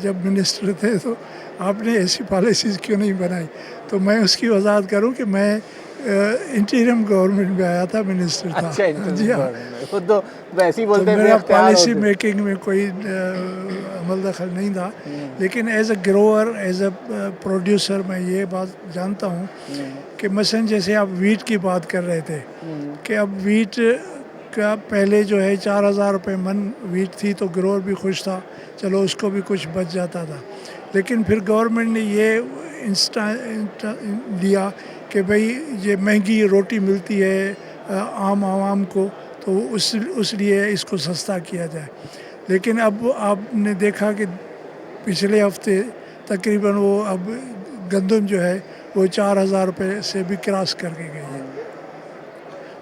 जब मिनिस्टर थे तो आपने ऐसी पॉलिसीज़ क्यों नहीं बनाई, तो मैं उसकी वजाहत करूं कि मैं इंटीरियम गवर्नमेंट में आया था, मिनिस्टर था। अच्छा, जी हाँ, खुद तो वैसे ही बोलते हैं, मेरा पॉलिसी मेकिंग में कोई अमल दखल नहीं था। लेकिन as a grower, as a producer मैं ये बात जानता हूँ कि मसलन जैसे आप वीट की बात कर रहे थे कि अब वीट का पहले जो है 4,000 रुपये मन वीट थी तो ग्रोअर भी खुश था, चलो उसको भी कुछ बच जाता था। लेकिन फिर गवर्नमेंट ने ये लिया कि भाई ये महंगी रोटी मिलती है आम आवाम को, तो उस लिए इसको सस्ता किया जाए। लेकिन अब आपने देखा कि पिछले हफ्ते तकरीबन वो अब गंदम जो है वो 4,000 रुपये से भी क्रॉस करके गई है।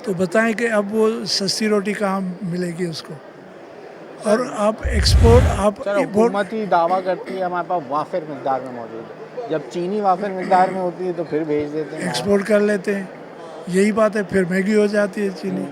तो बताएं कि अब वो सस्ती रोटी कहाँ मिलेगी उसको। और आप एक्सपोर्ट आप सर import- हुकूमत ही दावा करती है हमारे पास वाफिर मिकदार में मौजूद है, जब चीनी वाफिर मिकदार में होती है तो फिर भेज देते हैं। एक्सपोर्ट कर लेते हैं, यही बात है, फिर महंगी हो जाती है चीनी।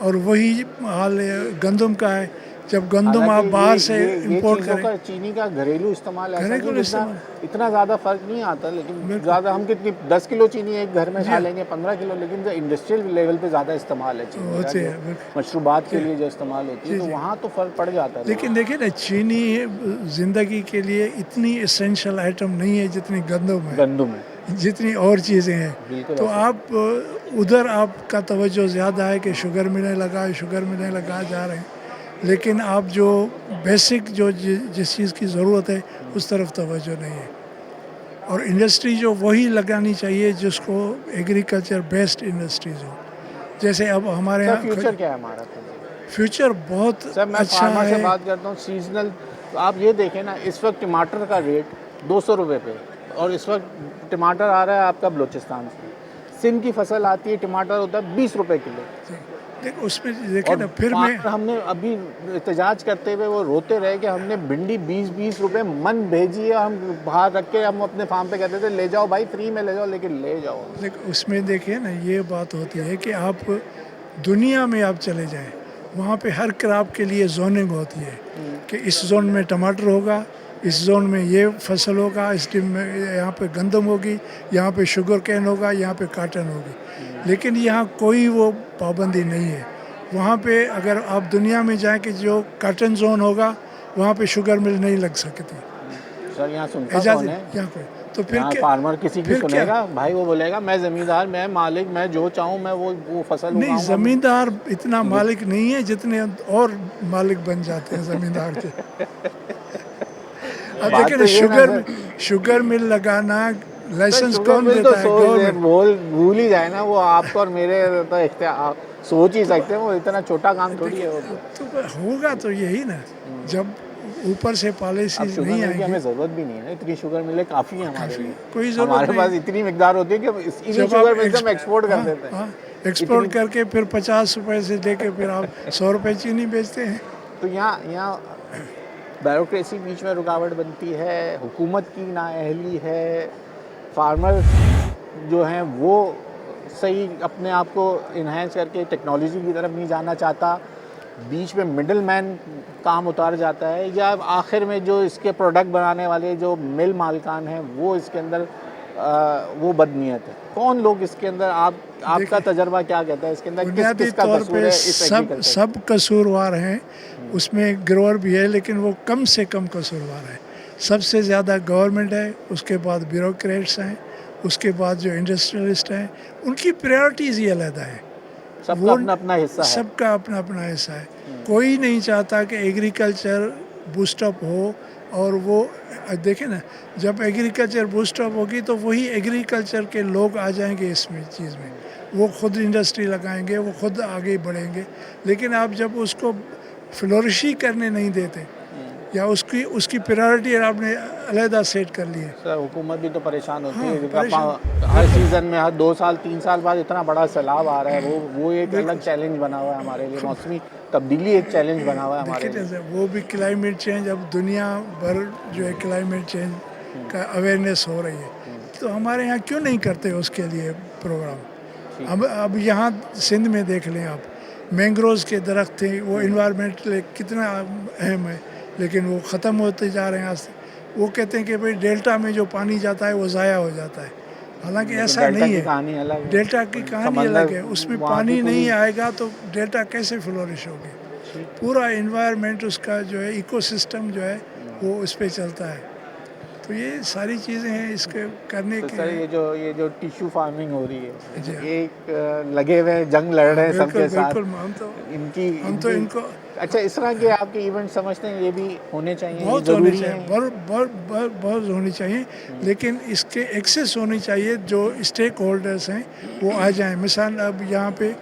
और वही हाल गंदम का है, जब गंदम आप हालांकि बाहर ये- से ये इंपोर्ट चीज़ों करें। का चीनी का घरेलू इस्तेमाल ऐसा घरेलू नहीं जितना इस्तेमाल। इतना ज़्यादा फर्क नहीं आता, लेकिन ज़्यादा हम कितनी 10 किलो चीनी एक घर में खा हाँ। लेंगे 15 किलो, लेकिन जो इंडस्ट्रियल लेवल पे ज़्यादा इस्तेमाल है चीनी का, होते जो हैं, बिल्कुल। मशरूबात के लिए जो इस्तेमाल होती है, तो वहाँ तो फ़र्क पड़ जाता है। लेकिन देखिए ना, चीनी ज़िंदगी के लिए इतनी एसेंशियल आइटम नहीं है जितनी गंदम है, गंदम है, जितनी और चीज़ें हैं। बिल्कुल तो ऐसा। आप उधर आपका तवज्जो ज़्यादा है कि शुगर मिलने लगा, शुगर मिलने लगा जा रहे हैं, लेकिन आप जो बेसिक जो जिस चीज़ की ज़रूरत है उस तरफ तवज्जो नहीं है। और इंडस्ट्री जो वही लगानी चाहिए जिसको एग्रीकल्चर बेस्ड इंडस्ट्रीज हो। जैसे अब हमारे सर यहाँ फ्यूचर क्या है हमारा? फ्यूचर बहुत सर मैं अच्छा फार्मर से है। बात करता हूँ, सीजनल। आप ये देखें ना, इस वक्त टमाटर का रेट 200 रुपये पे, और इस वक्त टमाटर आ रहा है आपका बलूचिस्तान से। सिंध की फसल आती है, टमाटर होता है 20 रुपये किलो। देखो उसमें देखे और ना, फिर मैं farmer हमने अभी एहतजाज करते हुए वो रोते रहे कि हमने भिंडी 20-20 रुपये मन भेजी है, हम बाहर रख के हम अपने फार्म पे कहते थे ले जाओ भाई, फ्री में ले जाओ, लेकिन ले जाओ। देखो उसमें देखिए ना, ये बात होती है कि आप दुनिया में आप चले जाएं, वहाँ पे हर क्रॉप के लिए जोनिंग होती है कि इस जोन में टमाटर होगा, इस जोन में ये फसल होगा, इस टीम में यहाँ पे गंदम होगी, यहाँ पे शुगर कैन होगा, यहाँ पे काटन होगी। लेकिन यहाँ कोई वो पाबंदी नहीं है। वहाँ पे अगर आप दुनिया में जाएं कि जो काटन जोन होगा वहाँ पे शुगर मिल नहीं लग सकती। सर यहाँ सुनता इजाज़त कौन है? यहाँ पे तो फिर यहाँ क्या? फार्मर किसी की फिर क्या? सुनेगा भाई? वो बोलेगा मैं ज़मींदार, मैं मालिक, मैं जो चाहूँ मैं वो फसल नहीं, उगाऊंगा। ज़मींदार इतना मालिक नहीं है जितने और मालिक बन जाते हैं ज़मींदार के। अब बात देखिए तो ना, ये ना शुगर मिल लगाना लाइसेंस शुगर कौन मिल देता तो है? सोच गवर्नमेंट। भूल ही जाए ना, वो आपको और मेरे तो आप सोच ही सकते हैं, वो इतना छोटा काम थोड़ी है वो। तो होगा तो यही ना, जब ऊपर से अब पॉलिसीज शुगर नहीं मिल की हमें आएंगी। ज़रूरत भी नहीं है ना, इतनी शुगर मिलें काफ़ी है हमारे लिए। कोई ज़रूरत हमारे नहीं। पास इतनी मिकदार होती है कि इन्हीं जब शुगर आप मिल से हम एक्सपोर्ट कर देते हैं। एक्सपोर्ट करके फिर 50 रुपए से लेके फिर आप 100 रुपए चीनी बेचते हैं। तो यहाँ ब्यूरोक्रेसी बीच में रुकावट बनती है, हुकूमत की नाअहली है, फार्मर जो हैं वो सही अपने आप को इन्हेंस करके टेक्नोलॉजी की तरफ नहीं जाना चाहता, बीच में मिडल मैन काम उतार जाता है, या आखिर में जो इसके प्रोडक्ट बनाने वाले जो मिल मालिकान हैं वो इसके अंदर वो बदनीयत है। कौन लोग इसके अंदर आपका तजर्बा क्या कहता है इसके अंदर बुनियादी किसका तौर कसूर है पे इस agriculture? सब कसूरवार हैं, उसमें ग्रोअर भी है लेकिन वो कम से कम कसूरवार है। सबसे ज़्यादा गवर्नमेंट है, उसके बाद ब्यूरोक्रेट्स हैं, उसके बाद जो इंडस्ट्रियलिस्ट हैं, उनकी प्रायोरिटीज़ ही अलग है। सबका अपना अपना हिस्सा है। सबका अपना अपना हिस्सा है। कोई नहीं चाहता कि एग्रीकल्चर बूस्टअप हो, और वो देखें ना, जब एग्रीकल्चर बूस्टअप होगी तो वही एग्रीकल्चर के लोग आ जाएंगे इसमें चीज़ में, वो खुद इंडस्ट्री लगाएंगे, वो खुद आगे बढ़ेंगे। लेकिन आप जब उसको फ्लोरिशी करने नहीं देते या उसकी प्रायोरिटी आपने अलहदा सेट कर ली है। सर हुकूमत भी तो परेशान होती हाँ, है, परेशान। हर सीज़न में हर 2 साल 3 साल बाद इतना बड़ा सैलाब आ रहा है, वो एक अलग चैलेंज बना हुआ है हमारे लिए। मौसमी तब्दीली एक चैलेंज बना हुआ है हमारे देखिए लिए। जैसे वो भी क्लाइमेट चेंज, अब दुनिया भर जो है क्लाइमेट चेंज का अवेयरनेस हो रही है, तो हमारे यहाँ क्यों नहीं करते उसके लिए प्रोग्राम? अब यहाँ सिंध में देख लें आप, मैंग्रोव्स के दरख्त थे, वो इन्वायरमेंटल कितना अहम है, लेकिन वो ख़त्म होते जा रहे हैं आज से। वो कहते हैं कि भाई डेल्टा में जो पानी जाता है वो ज़ाया हो जाता है, हालांकि ऐसा नहीं है। कहानी अलग है। डेल्टा की कहानी समंदर अलग है, उसमें वहाँ की पानी नहीं पूरी- आएगा तो डेल्टा कैसे फ्लोरिश होगी? पूरा इन्वायरमेंट उसका जो है इकोसिस्टम जो है वो उस पर चलता है। तो ये सारी चीज़ें हैं इसके करने तो के। सर ये जो टिश्यू फार्मिंग हो रही जी। है, एक लगे हुए हैं, जंग लड़ रहे हैं बिल्कुल सबके साथ। बिल्कुल, हम तो इनको अच्छा, इस तरह के आपके इवेंट समझते हैं ये भी होने चाहिए, बहुत ये होनी ज़रूरी चाहिए, है? बहुत होनी चाहिए, लेकिन इसके एक्सेस होनी चाहिए। जो स्टेक होल्डर्स हैं वो आ जाएं। मिसाल अब यहाँ पे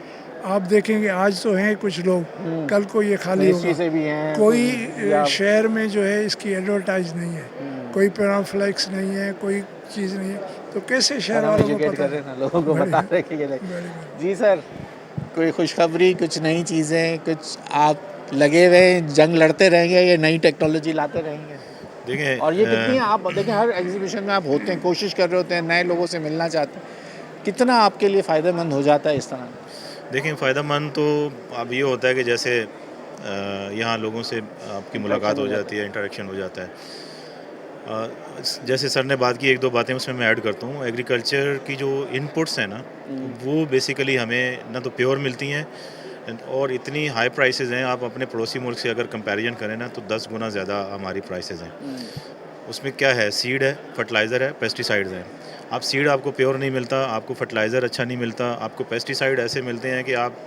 आप देखेंगे आज तो हैं कुछ लोग, कल को ये खाली मिनिस्ट्री होगा। से भी हैं कोई या- शहर में जो है इसकी एडवर्टाइज नहीं है, कोई पैराफ्लेक्स नहीं है, कोई चीज़ नहीं है, तो कैसे शहर हम वालों को एजुकेट पता कर रहे हैं ना, लोगों को बता रहे हैं कि ये देख। Very good. जी सर, कोई खुशखबरी, कुछ नई चीज़ें, कुछ आप लगे हुए हैं, जंग लड़ते रहेंगे, ये नई टेक्नोलॉजी लाते रहेंगे? देखें और ये कितनी आप देखें हर एग्जीबिशन में आप होते हैं, कोशिश कर रहे होते हैं, नए लोगों से मिलना चाहते हैं, कितना आपके लिए फ़ायदेमंद हो जाता है इस तरह? देखें फ़ायदेमंद तो अब ये होता है कि जैसे यहाँ लोगों से आपकी मुलाकात हो जाती है, इंटरेक्शन हो जाता है। जैसे सर ने बात की, एक दो बातें उसमें मैं ऐड करता हूँ। एग्रीकल्चर की जो इनपुट्स हैं ना, वो बेसिकली हमें ना तो प्योर मिलती हैं और इतनी हाई प्राइसेस हैं। आप अपने पड़ोसी मुल्क से अगर कंपैरिजन करें ना तो 10 गुना ज़्यादा हमारी प्राइसेस हैं। उसमें क्या है, सीड है, फर्टिलाइज़र है, पेस्टिसाइड्स हैं। आप सीड आपको प्योर नहीं मिलता, आपको फर्टिलाइज़र अच्छा नहीं मिलता, आपको पेस्टिसाइड ऐसे मिलते हैं कि आप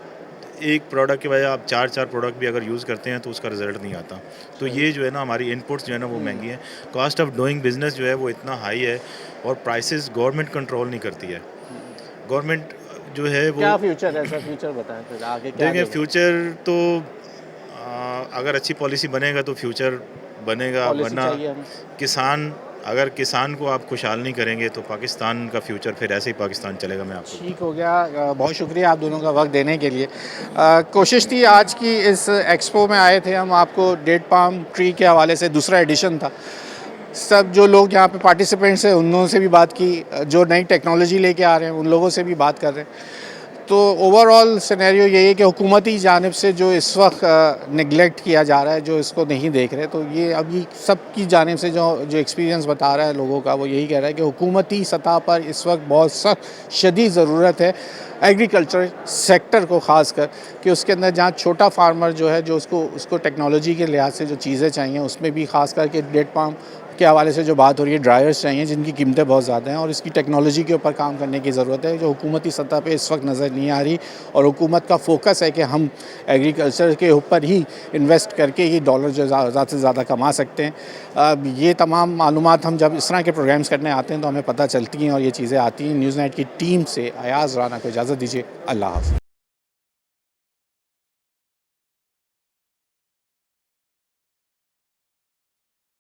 एक प्रोडक्ट की बजाय आप 4 प्रोडक्ट भी अगर यूज़ करते हैं तो उसका रिज़ल्ट नहीं आता। तो ये जो है ना, हमारी इनपुट्स जो है ना वो महंगी हैं। कॉस्ट ऑफ डूइंग बिज़नेस जो है वो इतना हाई है और प्राइसेस गवर्नमेंट कंट्रोल नहीं करती है। गवर्नमेंट जो है वो क्या फ्यूचर है सर? फ्यूचर बताएं फिर आगे क्या? देखिए फ्यूचर तो अगर अच्छी पॉलिसी बनेगा तो फ्यूचर बनेगा, वरना किसान, अगर किसान को आप खुशहाल नहीं करेंगे तो पाकिस्तान का फ्यूचर फिर ऐसे ही पाकिस्तान चलेगा। मैं आपको ठीक हो गया। बहुत शुक्रिया आप दोनों का वक्त देने के लिए। कोशिश थी आज की इस एक्सपो में आए थे हम, आपको डेट पाम ट्री के हवाले से दूसरा एडिशन था। सब जो लोग यहाँ पे पार्टिसिपेंट्स हैं उन लोगों से भी बात की, जो नई टेक्नोलॉजी लेके आ रहे हैं उन लोगों से भी बात कर रहे हैं। तो ओवरऑल सिनेरियो यही है कि हुकूमती जानिब से जो इस वक्त निगलेक्ट किया जा रहा है, जो इसको नहीं देख रहे, तो ये अभी सब की जानिब से जो एक्सपीरियंस बता रहा है लोगों का, वो यही कह रहा है कि हुकूमती सतह पर इस वक्त बहुत सख्त शदीद ज़रूरत है एग्रीकल्चर सेक्टर को ख़ास कर, कि उसके अंदर जहाँ छोटा फार्मर जो है, जो उसको टेक्नोलॉजी के लिहाज से जो चीज़ें चाहिए, उसमें भी ख़ास करके डेट पाम के हवाले से जो बात हो रही है, ड्रायर्स चाहिए जिनकी कीमतें बहुत ज़्यादा हैं और इसकी टेक्नोलॉजी के ऊपर काम करने की ज़रूरत है, जो हुकूमती सतह पे इस वक्त नज़र नहीं आ रही। और हुकूमत का फोकस है कि हम एग्रीकल्चर के ऊपर ही इन्वेस्ट करके ही डॉलर जो ज़्यादा से ज़्यादा कमा सकते हैं। ये तमाम मालूमात हम जब इस तरह के प्रोग्राम्स करने आते हैं तो हमें पता चलती हैं और ये चीज़ें आती हैं। न्यूज़ नाइट की टीम से अयाज़ राना को इजाज़त दीजिए। अल्लाह हाफ़िज़।